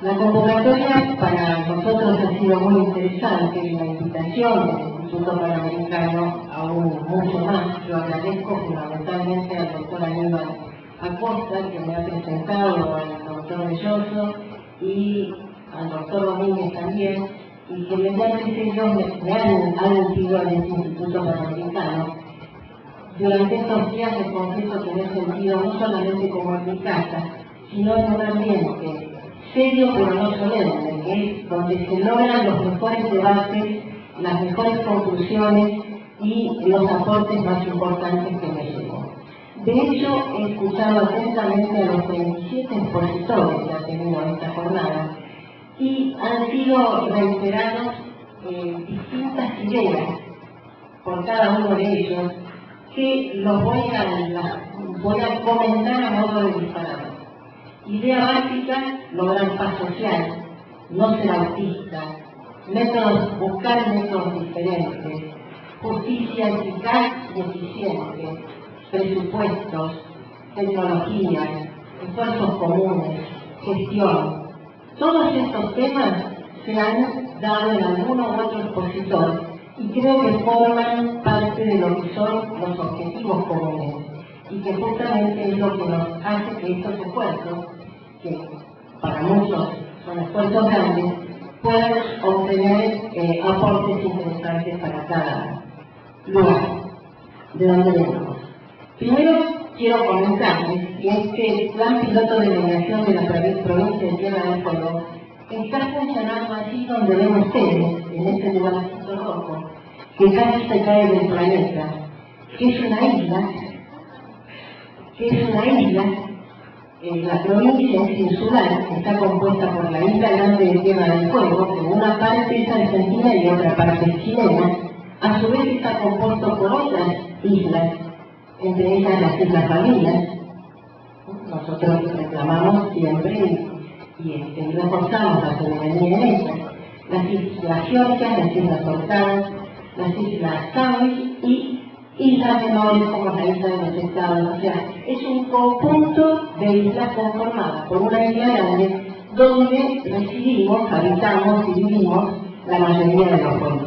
La convocatoria para nosotros ha sido muy interesante y la invitación del Instituto Panamericano aún mucho más. Yo agradezco fundamentalmente al doctor Aníbal Acosta, que me ha presentado, al doctor Belloso y al doctor Domínguez también, y que mediante ellos me han admitido al Instituto Panamericano. Durante estos días les confieso que me he sentido no solamente como en mi casa, sino en un ambiente serio pero no solemne, que es donde se logran los mejores debates, las mejores conclusiones y los aportes más importantes que me llevo. De hecho, he escuchado atentamente a los 27 expositores que ha tenido esta jornada y han sido reiterados distintas ideas por cada uno de ellos que los voy a comentar a modo de disparador. Idea básica, lograr paz social, no ser autista, buscar métodos diferentes, justicia eficaz y eficiente, presupuestos, tecnologías, esfuerzos comunes, gestión. Todos estos temas se han dado en alguno u otro expositor y creo que forman parte de lo que son los objetivos comunes y que justamente es lo que nos hace que estos esfuerzos, que para muchos son esfuerzos grandes, puedan obtener aportes interesantes para cada lugar de donde venimos. Primero, quiero comentarles que este plan piloto de mediación de la provincia de Tierra del Fuego está funcionando así donde ven ustedes, en este lugarcito rojo, que casi se cae del planeta, que es una isla, la provincia es insular, está compuesta por la isla grande de Tierra del Fuego, que una parte es argentina y otra parte es chilena, a su vez está compuesto por otras islas, entre ellas las Islas Malvinas. Nosotros reclamamos siempre y reforzamos la soberanía en ellas. Las Islas Georgias, las Islas Orcadas, las Islas Sandwich y islas menores como la isla de los Estados. O sea, es un conjunto de islas conformadas por una isla grande donde residimos, habitamos y vivimos la mayoría de los pueblos.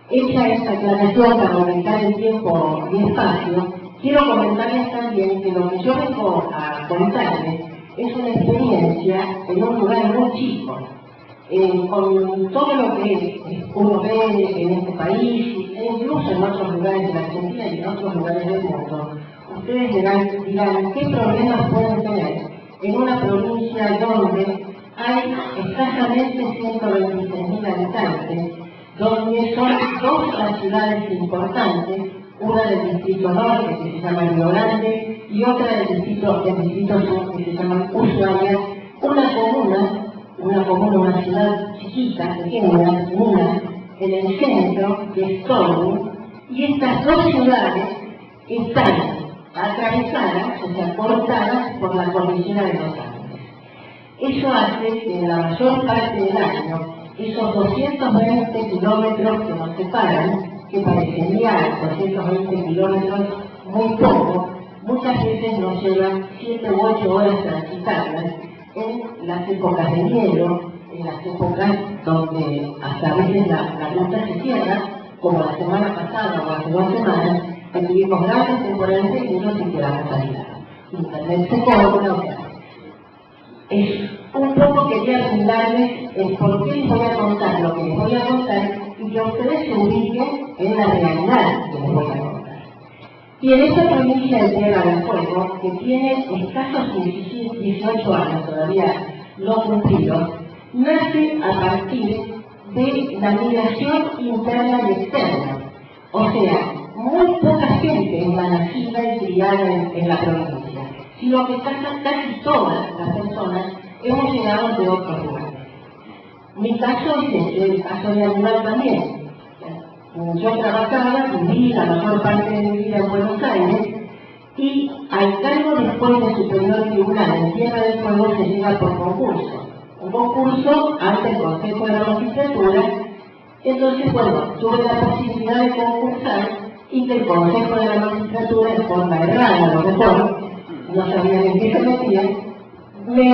Hecha esta aclaración para aumentar el tiempo y espacio, quiero comentarles también que lo que yo vengo a contarles es una experiencia en un lugar muy chico, con todo lo que uno ve en este país, e incluso en otros lugares de la Argentina y en otros lugares del mundo. Ustedes dirán qué problemas pueden tener en una provincia donde hay escasamente 126.000 habitantes, donde son dos las ciudades importantes, una del distrito norte que se llama Río Grande y otra del distrito sur que se llama Ushuaia, una ciudad chiquita, pequeña, una en el centro, que es Tolú, y estas dos ciudades están atravesadas, o sea, cortadas por la cordillera de los Andes. Eso hace que en la mayor parte del año, esos 220 kilómetros que nos separan, que parecería 220 kilómetros muy poco, muchas veces nos llevan 7 u 8 horas transitarlas en las épocas de hielo, en las épocas donde hasta a veces la ruta se cierra, como la semana pasada o hace 2 semanas, que tuvimos grandes temporales y nos quedamos aislados. Internet se corta, o sea, es un poco quería brindarles el por qué les voy a contar lo que les voy a contar y que ustedes se ubiquen en la realidad que les voy a contar. Y en esta provincia de Tierra del Fuego, que tiene escasos 18 años todavía no cumplidos, nace a partir de la migración interna y externa. O sea, muy poca gente es la nacida y criada en la provincia, sino que casi todas las personas hemos llegado de otros lugares. Mi caso es el caso de Aníbal también. Yo trabajaba, viví la mayor parte de mi vida en Buenos Aires y al cargo después de superior tribunal en Tierra del Fuego se llega por concurso. Un concurso ante el Consejo de la Magistratura. Entonces, bueno, tuve la posibilidad de concursar y que el Consejo de la Magistratura, de forma errada a lo mejor, no sabían en qué se metían, me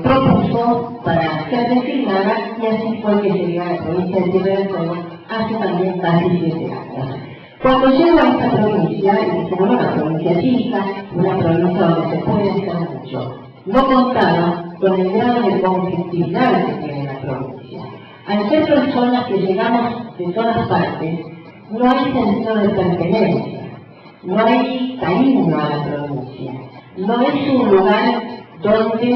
propuso para ser designada y así fue que llegué a la provincia de Tierra del Fuego hace también casi 7 años. Cuando llego a esta provincia, y dije, bueno, una provincia chica, una provincia donde se puede hacer mucho, no contaba con el grado de conflictividad que tiene la provincia. Al ser personas que llegamos de todas partes, no hay sentido de pertenencia, no hay cariño a la provincia, no es un lugar donde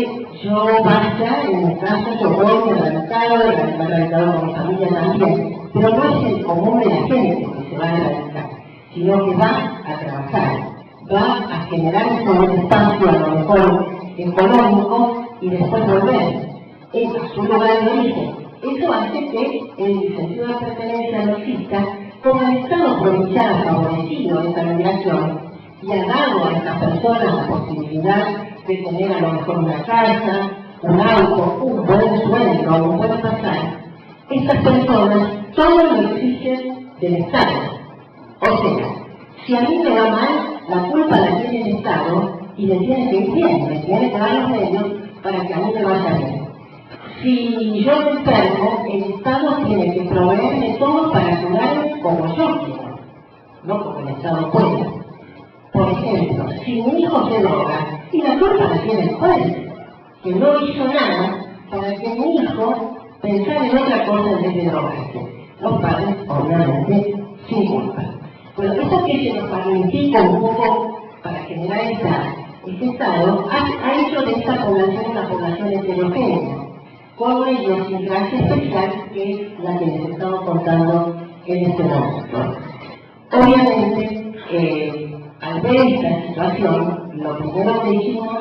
yo vaya, en mi caso yo voy radicado con mi familia también, pero no es el común de la gente que se va a radicar, sino que va a trabajar, va a generar un espacio a lo mejor económico y después volver a su lugar de origen. Eso hace que el sentido de pertenencia no exista, como el Estado provincial ha favorecido esta migración y ha dado a estas personas la posibilidad de tener a lo mejor una casa, un auto, un buen sueldo, un buen pasar. Estas personas todo lo exigen del Estado. O sea, si a mí me va mal, la culpa la tiene el Estado y me tiene que ir bien, me tiene que dar los medios para que a mí me vaya bien. Si yo me enfermo, el Estado tiene que proveerme todo para curarme como yo quiero, no como el Estado pueda. Por ejemplo, si mi hijo se droga, y la culpa la tiene el juez, que no hizo nada para que mi hijo pensar en otra cosa en vez de drogarse. Los padres, obviamente, sin culpa. Bueno, eso que se nos magnifica un poco para generar este estado, ha hecho de esta población una población heterogénea, con una idiosincrasia especial que es la que les estamos contando en este momento. Obviamente, al ver esta situación, lo primero que hicimos,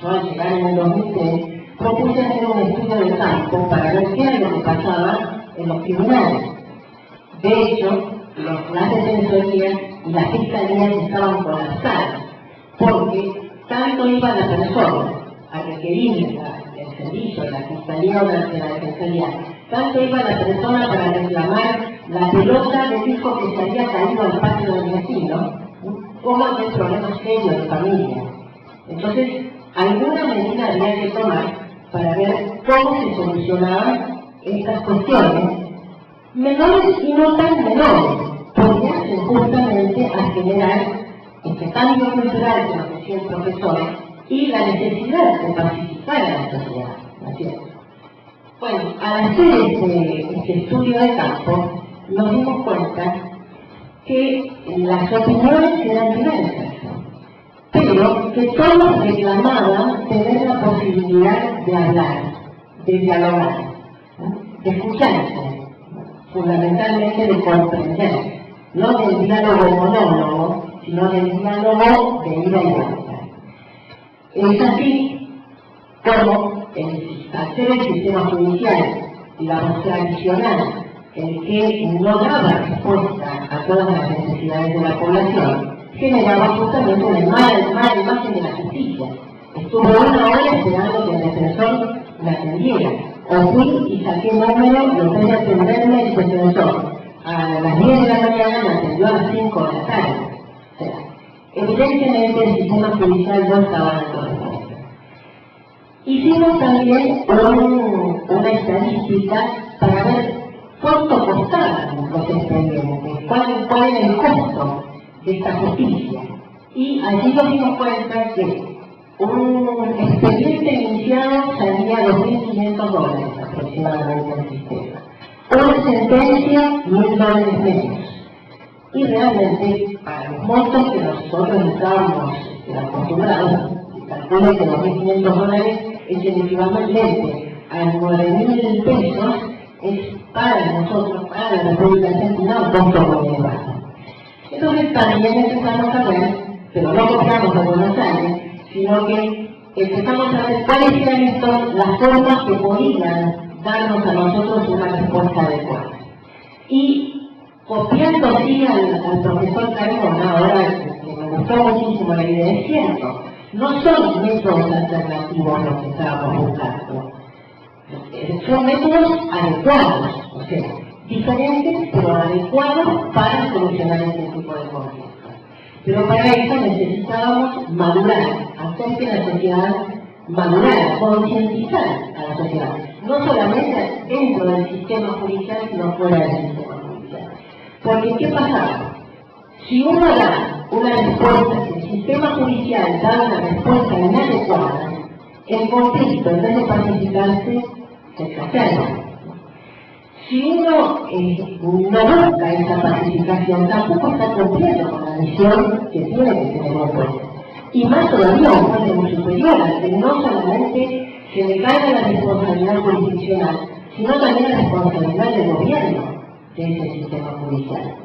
yo al llegar en el 2003, propuse hacer un estudio de campo para ver qué era lo que pasaba en los tribunales. De hecho, las defensorías y las fiscalías estaban colapsadas, porque tanto iba la persona a requerir el servicio de la fiscalía o de la defensoría, tanto iba la persona para reclamar la pelota del hijo que se había caído al patio del vecino, como de problemas serios de familia. Entonces, alguna medida había que tomar para ver cómo se solucionaban estas cuestiones, menores y no tan menores, porque hacen justamente a generar este cambio cultural que nos decía el profesor y la necesidad de participar en la sociedad, ¿no es cierto? Bueno, al hacer este estudio de campo, nos dimos cuenta que las opiniones eran diversas, pero que todos reclamaban tener la posibilidad de hablar, de dialogar, ¿no? De escucharse, fundamentalmente de comprender, no del diálogo monólogo, sino del diálogo de ida y vuelta. Es así como al ser el sistema judicial, digamos, tradicional, el que no daba respuesta a todas las necesidades de la población, generaba justamente una mala imagen de la justicia. Estuvo una hora esperando que el defensor me atendiera. O fui y saqué número y en vez de atenderme el defensor a las 10 de la mañana me atendió a las 5 de la tarde. O sea, evidentemente el sistema judicial no estaba dando respuesta. Hicimos también una estadística para ver cuánto costaban los expedientes, cuál era el costo de esta justicia. Y allí nos dimos cuenta que un expediente iniciado salía $2.500 aproximadamente al sistema. Una sentencia, $1.000 menos. Y realmente, para los montos que nosotros estábamos acostumbrados, calculo que $2.500 es el equivalente a 9.000 pesos, es para nosotros, para la República Argentina, un costo muy elevado. Entonces también empezamos a ver, pero no compramos de Buenos Aires, sino que empezamos a ver cuáles eran las formas que podían darnos a nosotros una respuesta adecuada. Y copiando así al profesor Carmona, ahora que me gustó muchísimo la idea, es cierto, no son métodos alternativos los que estábamos buscando, son métodos adecuados, o sea, diferentes pero adecuados para solucionar este tipo de conflictos. Pero para eso necesitábamos madurar, hacer que la sociedad madurara, concientizar a la sociedad, no solamente dentro del sistema judicial, sino fuera del sistema judicial. Porque, ¿qué pasaba? Si uno da una respuesta, si el sistema judicial da una respuesta inadecuada, el conflicto, en vez de pacificarse, se exacerba. Si uno no busca esa pacificación, tampoco está cumpliendo con la misión que tiene que tener un juez. Y más todavía un juez muy superior, al que no solamente se le carga la responsabilidad jurisdiccional, sino también la responsabilidad del gobierno de ese sistema judicial.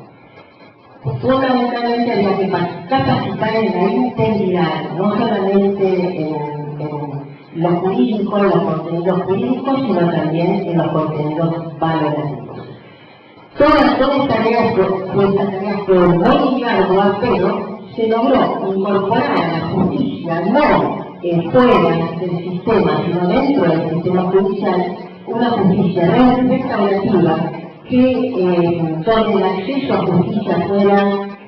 Fundamentalmente había que capacitar en la integridad, no solamente en lo jurídico, en los contenidos jurídicos, sino también en los contenidos valorativos. Toda esta tarea fue muy ardua, pero se logró incorporar a la justicia, no fuera del sistema, sino dentro del sistema judicial, una justicia restaurativa donde el acceso a justicia fuera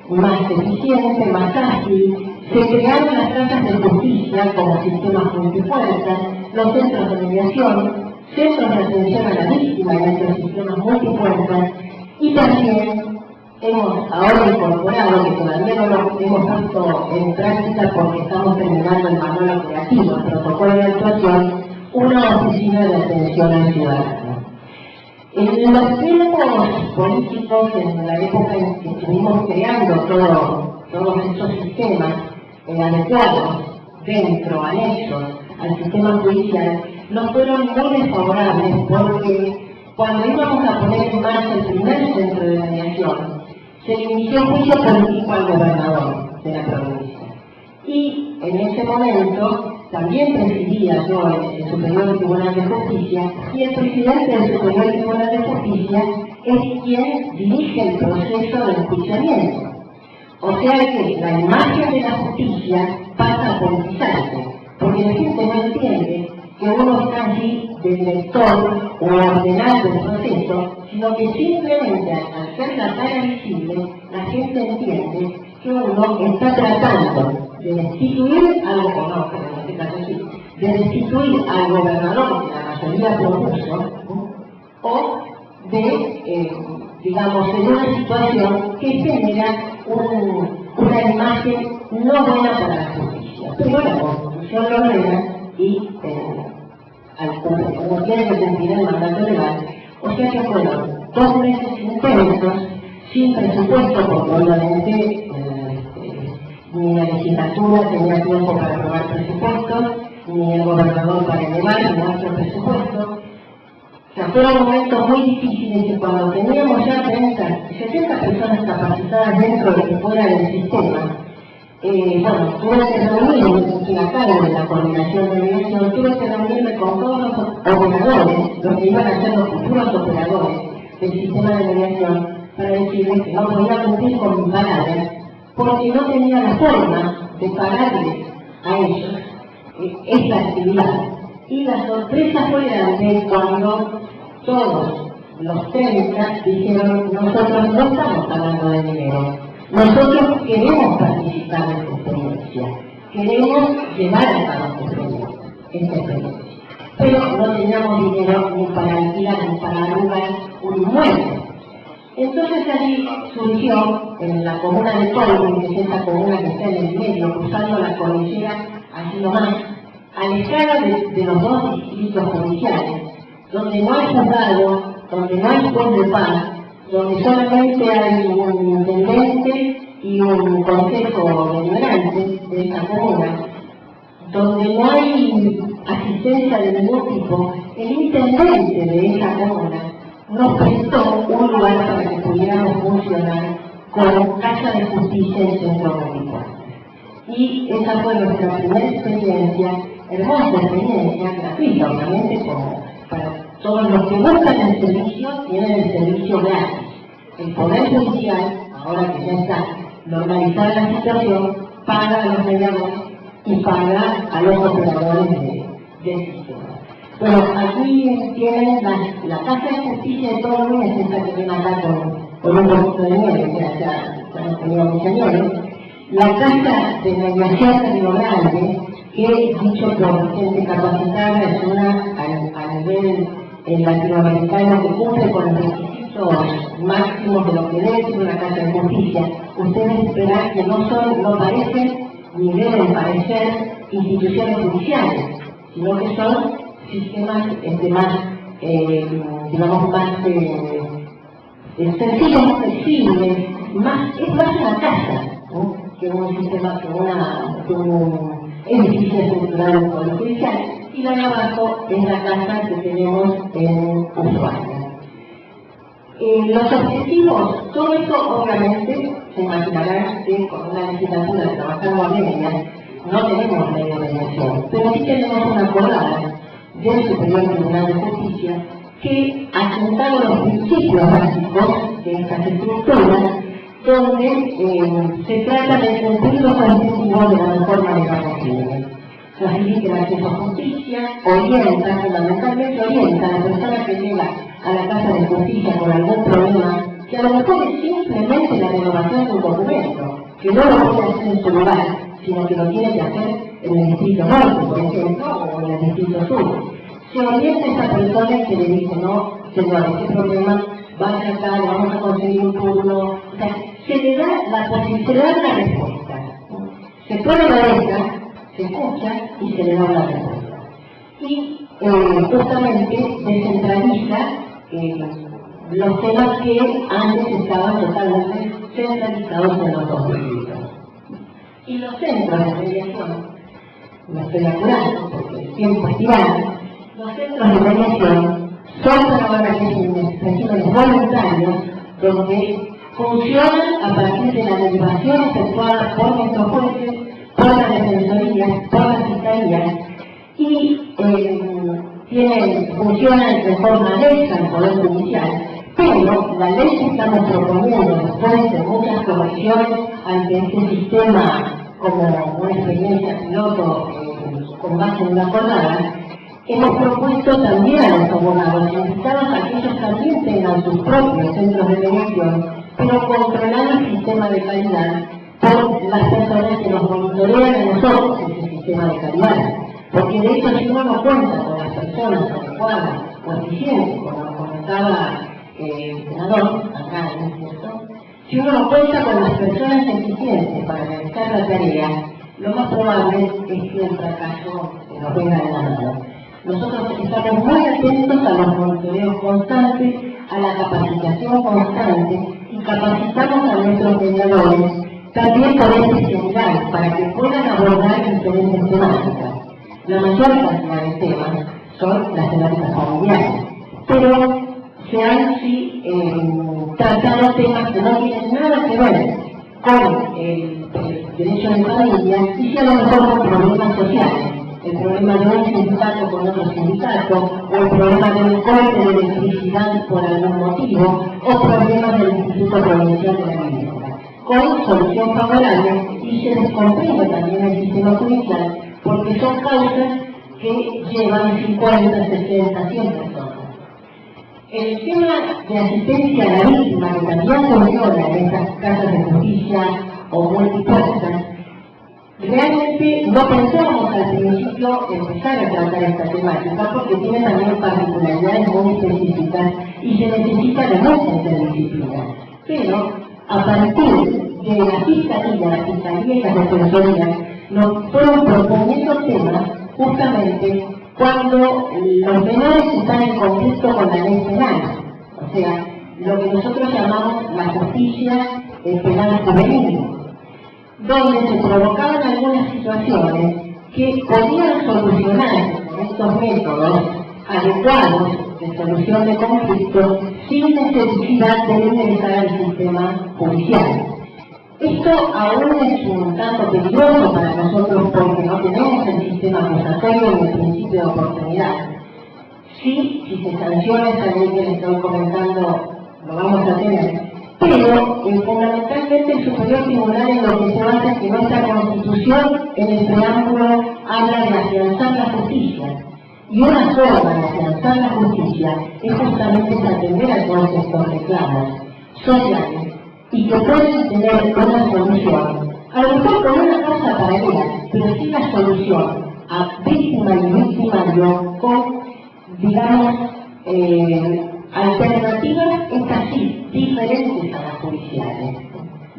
más eficiente, más ágil. Se crearon las casas de justicia como sistemas multifuerzas, los centros de mediación, centros de atención a la víctima y estos sistemas multifuerzas, y también hemos ahora incorporado, que todavía no lo hemos puesto en práctica porque estamos terminando el manual operativo, el protocolo de actuación, una oficina de atención al ciudadano. En los tiempos políticos, en la época en que estuvimos creando todos estos sistemas adecuados, anexos al sistema judicial, nos fueron muy desfavorables porque cuando íbamos a poner en marcha el primer centro de mediación, se le inició juicio político al gobernador de la provincia. Y en ese momento también presidía yo el Superior Tribunal de Justicia, y el presidente del Superior Tribunal de Justicia es quien dirige el proceso de enjuiciamiento. O sea que la imagen de la justicia pasa a politizarse, porque la gente no entiende que uno está allí de director o ordenando el proceso, sino que simplemente al ser la cara visible, la gente entiende que uno está tratando de destituir al gobernador, en este caso sí, de destituir al gobernador que la mayoría propuso, o de, digamos, en una situación que genera una imagen no buena para la justicia. Pero la Constitución lo ordena y como tiene que cumplir el mandato legal, o sea que fueron 2 meses intensos, sin presupuesto, porque obviamente ni la legislatura tenía tiempo para aprobar presupuestos, ni el gobernador para elevar nuestro presupuesto. O sea, fueron momentos muy difíciles que cuando teníamos ya 70 personas capacitadas dentro y fuera del sistema, bueno, tuve que reunirme, que a cargo de la coordinación de mediación, tuve que reunirme con todos los operadores, los que iban a ser los futuros operadores del sistema de mediación, para decirles que no podía cumplir con mi palabra, porque no tenía la forma de pagarles a ellos esta actividad. Y la sorpresa fue grande cuando todos los 30 dijeron: nosotros no estamos hablando de dinero, nosotros queremos participar en esta experiencia, queremos llevar a cabo esta experiencia, pero no teníamos dinero ni para alquilar ni para arrugar un inmueble. Entonces allí surgió en la comuna de Colbún, que es esa comuna que está en el medio, cruzando la cordillera, allí nomás, alejada de los 2 distritos judiciales, donde no hay juzgado, donde no hay juez de paz, donde solamente hay un intendente y un consejo deliberante de esa comuna, donde no hay asistencia de ningún tipo. El intendente de esa comuna nos prestó un lugar para que pudiéramos funcionar con Casa de Justicia en Centro Médico. Y esa fue nuestra primera experiencia, hermosa experiencia, gratuita, obviamente, como para todos los que buscan el servicio, tienen el servicio gratis. El Poder Judicial, ahora que ya está normalizada la situación, paga a los mediadores y paga a los operadores del sistema. Bueno, aquí tienen la Casa de Justicia de todo el mundo, es esta que ven acá con un poquito de nieve, ya hemos tenido mucha nieve. La Casa de Mediación de Río Grande, que dicho por gente capacitada, es una a nivel latinoamericano que cumple con los requisitos máximos de lo que debe ser una Casa de Justicia. Ustedes verán que no parecen ni deben parecer instituciones judiciales, sino que son sistemas más, digamos, más sencillos, más flexibles, es más una casa, ¿no?, que un sistema, que un edificio estructural del Poder Judicial, y la de abajo es la casa que tenemos en Ushuaia. Los objetivos, todo esto obviamente se imaginarán que con una legislatura trabajando a medias no tenemos medio de mediación, pero sí tenemos una acordada del Superior Tribunal de Justicia que asentaba los principios básicos de estas estructuras, donde se trata de cumplir los objetivos de la mejor manera posible. Facilita el acceso a justicia, orienta, fundamentalmente orienta a la persona que llega a la Casa de Justicia con algún problema, que a lo mejor es simplemente la renovación de un documento, que no lo puede hacer en su lugar, sino que lo tiene que hacer en el distrito norte, por ejemplo, o en el distrito sur. Se orienta a esa persona y se le dice: no, señor, este problema, vaya acá, le vamos a conseguir un turno. O sea, se le da la posibilidad de la respuesta. Se pone la letra, se escucha y se le da una respuesta. Y justamente descentraliza los temas que antes estaban totalmente centralizados en los dos distritos. Y los centros de mediación, no estoy apurando porque el tiempo es tirano, los centros de mediación son regímenes voluntarios donde funcionan a partir de la derivación efectuada por nuestros jueces, por las defensorías, por las fiscalías y funcionan de forma anexa al Poder Judicial, pero la ley que estamos proponiendo después de muchas correcciones ante este sistema como una experiencia piloto con base en una jornada, hemos propuesto también a los abogados invitados a que ellos también tengan sus propios centros de mediación, pero controlando el sistema de calidad por las personas que nos monitorean a nosotros ese sistema de calidad. Porque de hecho, si uno no cuenta con las personas adecuadas o eficientes, como comentaba el senador, acá en el cierto, si uno no cuenta con las personas eficientes para realizar la tarea, lo más probable es que el fracaso nos venga de la mano. Nosotros estamos muy atentos a los monitoreos constantes, a la capacitación constante y capacitamos a nuestros mediadores también por especialidad para que puedan abordar diferentes temáticas. La mayor cantidad de temas son las temáticas familiares, pero se han tratado temas que no tienen nada que ver con el derecho de familia y si a lo mejor con problemas sociales. El problema de un sindicato con otro sindicato, o el problema de un corte de electricidad por algún motivo, o problemas del Instituto Provincial de la Vivienda, con solución favorable y se descomprime también el sistema judicial, porque son causas que llevan 50, 60, 100 personas. El tema de asistencia a la víctima, que también funciona en estas casas de justicia o multipuestas, realmente no pensábamos al principio empezar a tratar esta temática porque tiene también particularidades muy específicas y se necesita de mucha interdisciplina. Pero a partir de la Fiscalía y las Defensorías nos fueron proponiendo temas justamente cuando los menores están en conflicto con la ley penal, o sea, lo que nosotros llamamos la justicia penal juvenil, donde se provocaban algunas situaciones que podían solucionarse con estos métodos adecuados de solución de conflictos sin necesidad de ingresar al sistema judicial. Esto aún es un tanto peligroso para nosotros porque no tenemos el sistema acusatorio ni el principio de oportunidad. Sí, si se sanciona esa ley que les estoy comentando, lo vamos a tener. Pero fundamentalmente el Superior Tribunal en lo que se basa es que nuestra Constitución en el preámbulo habla de afianzar la justicia. Y una forma de afianzar la justicia es justamente atender a todos estos reclamos sociales y que pueden tener una solución, a lo mejor con una causa paralela, pero sí la solución a víctima y victimario con, digamos, alternativas, estas sí, diferentes a las judiciales,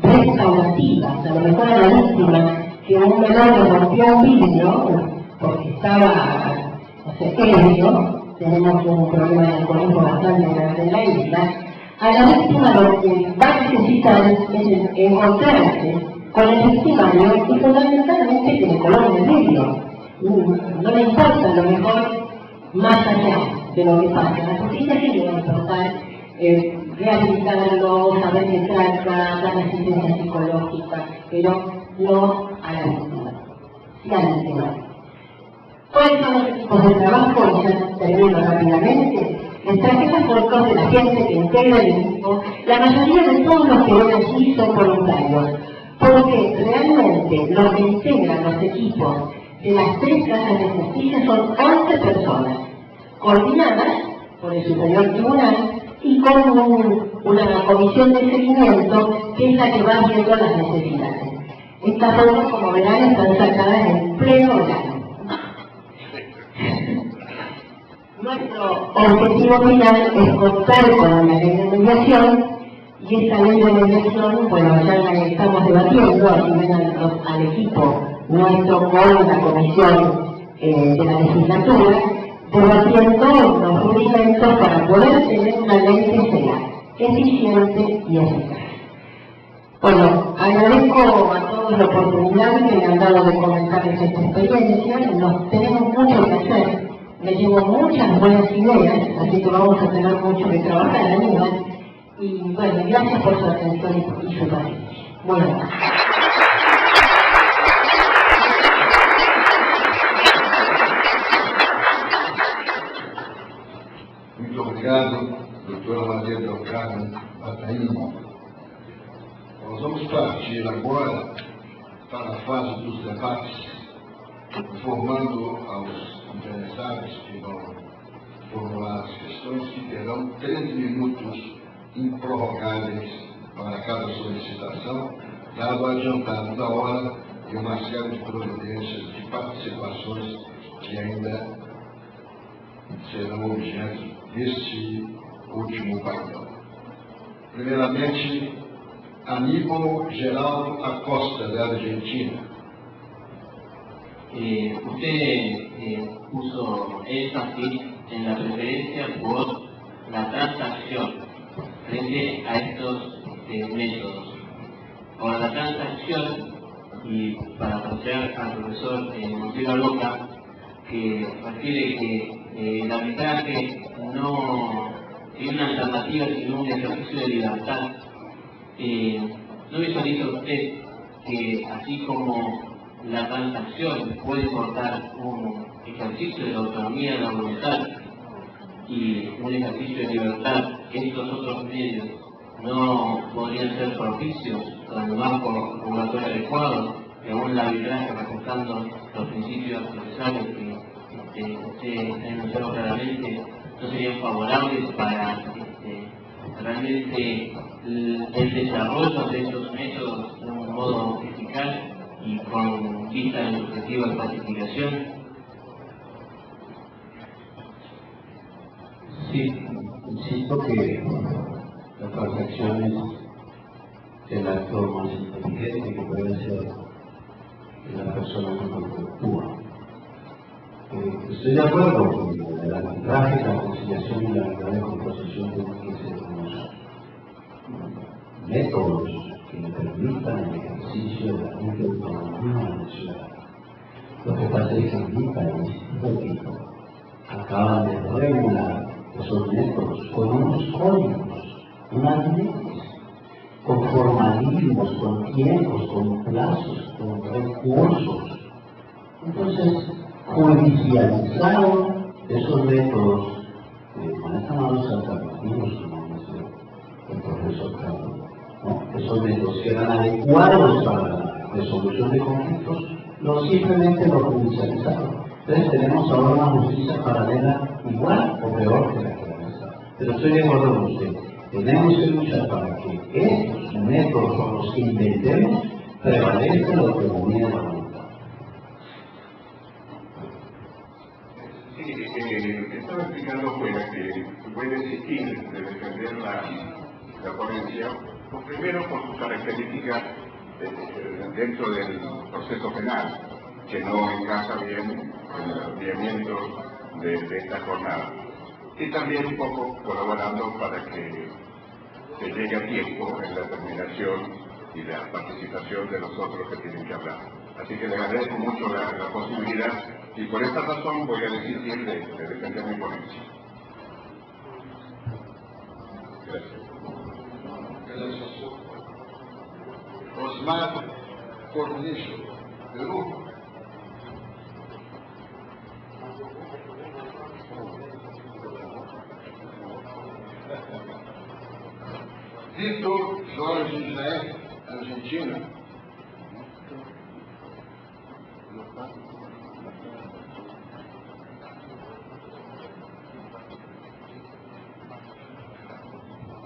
restaurativas. A lo mejor a la víctima que un menor le rompió un vidrio porque estaba, ebrio, tenemos un problema de alcoholismo bastante grande en la isla. A la víctima lo que va a necesitar es encontrarse con el victimario y fundamentalmente que le coloque el vidrio. No le importa a lo mejor más allá de lo que pasa. La justicia sí le va a importar rehabilitarlo, saber qué trata, dar asistencia psicológica, pero no a la víctima, sí a la víctima. ¿Cuáles son los equipos de trabajo? Ya termino rápidamente. Estrategias por de la gente que integra el equipo, la mayoría de todos los que ven allí son voluntarios, porque realmente los que integran los equipos de las 3 casas de justicia son 11 personas, coordinadas por el Superior Tribunal y con una comisión de seguimiento que es la que va viendo las necesidades. Estas formas, como verán, están sacadas en pleno verano. Nuestro objetivo final es contar con una ley de mediación y esta ley de mediación, bueno, ya la estamos debatiendo, aquí ven al equipo nuestro con la comisión de la legislatura, debatiendo los rudimentos para poder tener una ley que sea eficiente y eficaz. Bueno, agradezco a todos la oportunidad que me han dado de comentarles esta experiencia. Nos tenemos mucho que hacer, me llevo muchas buenas ideas, así que vamos a tener mucho que trabajar, Aníbal. Y bueno, gracias por su atención y su paciencia. Muy amable. Muito obrigado, doutora Maria del Carmen Bataini. Nós vamos partir agora para a fase dos debates, informando aos interessados que vão formular as questões que terão 3 minutos improrrogáveis para cada solicitação, dado o adiantado da hora e uma série de providências de participações que ainda serão objeto deste último painel. Primeiramente, Aníbal Geraldo Acosta, de Argentina. Usted puso énfasis en la preferencia por la transacción frente a estos métodos. Ahora, la transacción, y para asociar al profesor Montero Loca, que refiere que el arbitraje no tiene una alternativa sino un ejercicio de libertad. ¿No visualiza usted que así como la transacción puede cortar un ejercicio de autonomía de la voluntad y un ejercicio de libertad, estos otros medios no podrían ser propicios con el marco regulatorio adecuado, y aún el arbitraje respetando los principios procesales que usted ha enunciado claramente, no serían favorables para realmente el desarrollo de estos métodos de un modo eficaz y con vista al objetivo de pacificación? Sí, insisto que la transacción es el acto más inteligente que puede hacer la persona que conflictúa. Estoy de acuerdo con el arbitraje, la conciliación y la verdad de composición tienen que ser unos métodos que le permitan el ejercicio de la libre autonomía de la ciudad. Lo que pasa es que en mi país, repito, acaban de regular esos métodos con unos códigos, unas leyes, con formalismos, con tiempos, con plazos, con recursos. Entonces, judicializaron esos métodos que manejan a los alternativos, como dice el profesor Carlos, ¿no? Esos métodos que eran adecuados para la resolución de conflictos, simplemente lo judicializaron. Entonces tenemos ahora una justicia paralela igual o peor que la que era esta. Pero estoy de acuerdo con usted. Tenemos que luchar para que estos métodos con los que inventemos prevalezca la autonomía de la voluntad. Sí, estaba explicando fuera que puede existir de defender la ponencia, pues primero por sus características dentro del proceso penal, que no encaja bien en los lineamientos de esta jornada. Y también un poco colaborando para que se llegue a tiempo en la terminación y la participación de los otros que tienen que hablar. Así que les agradezco mucho la posibilidad y por esta razón voy a decidir de defender mi ponencia. Gracias. Gracias. Osmar Cornicho, Perú. Vitor Jorge José, Argentina.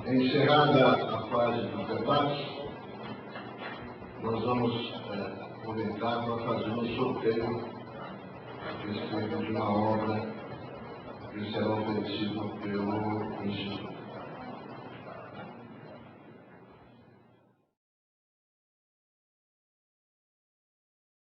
Encerrada a fase do debate, nós vamos orientar para fazer um sorteio a respeito de uma obra que será oferecida pelo Instituto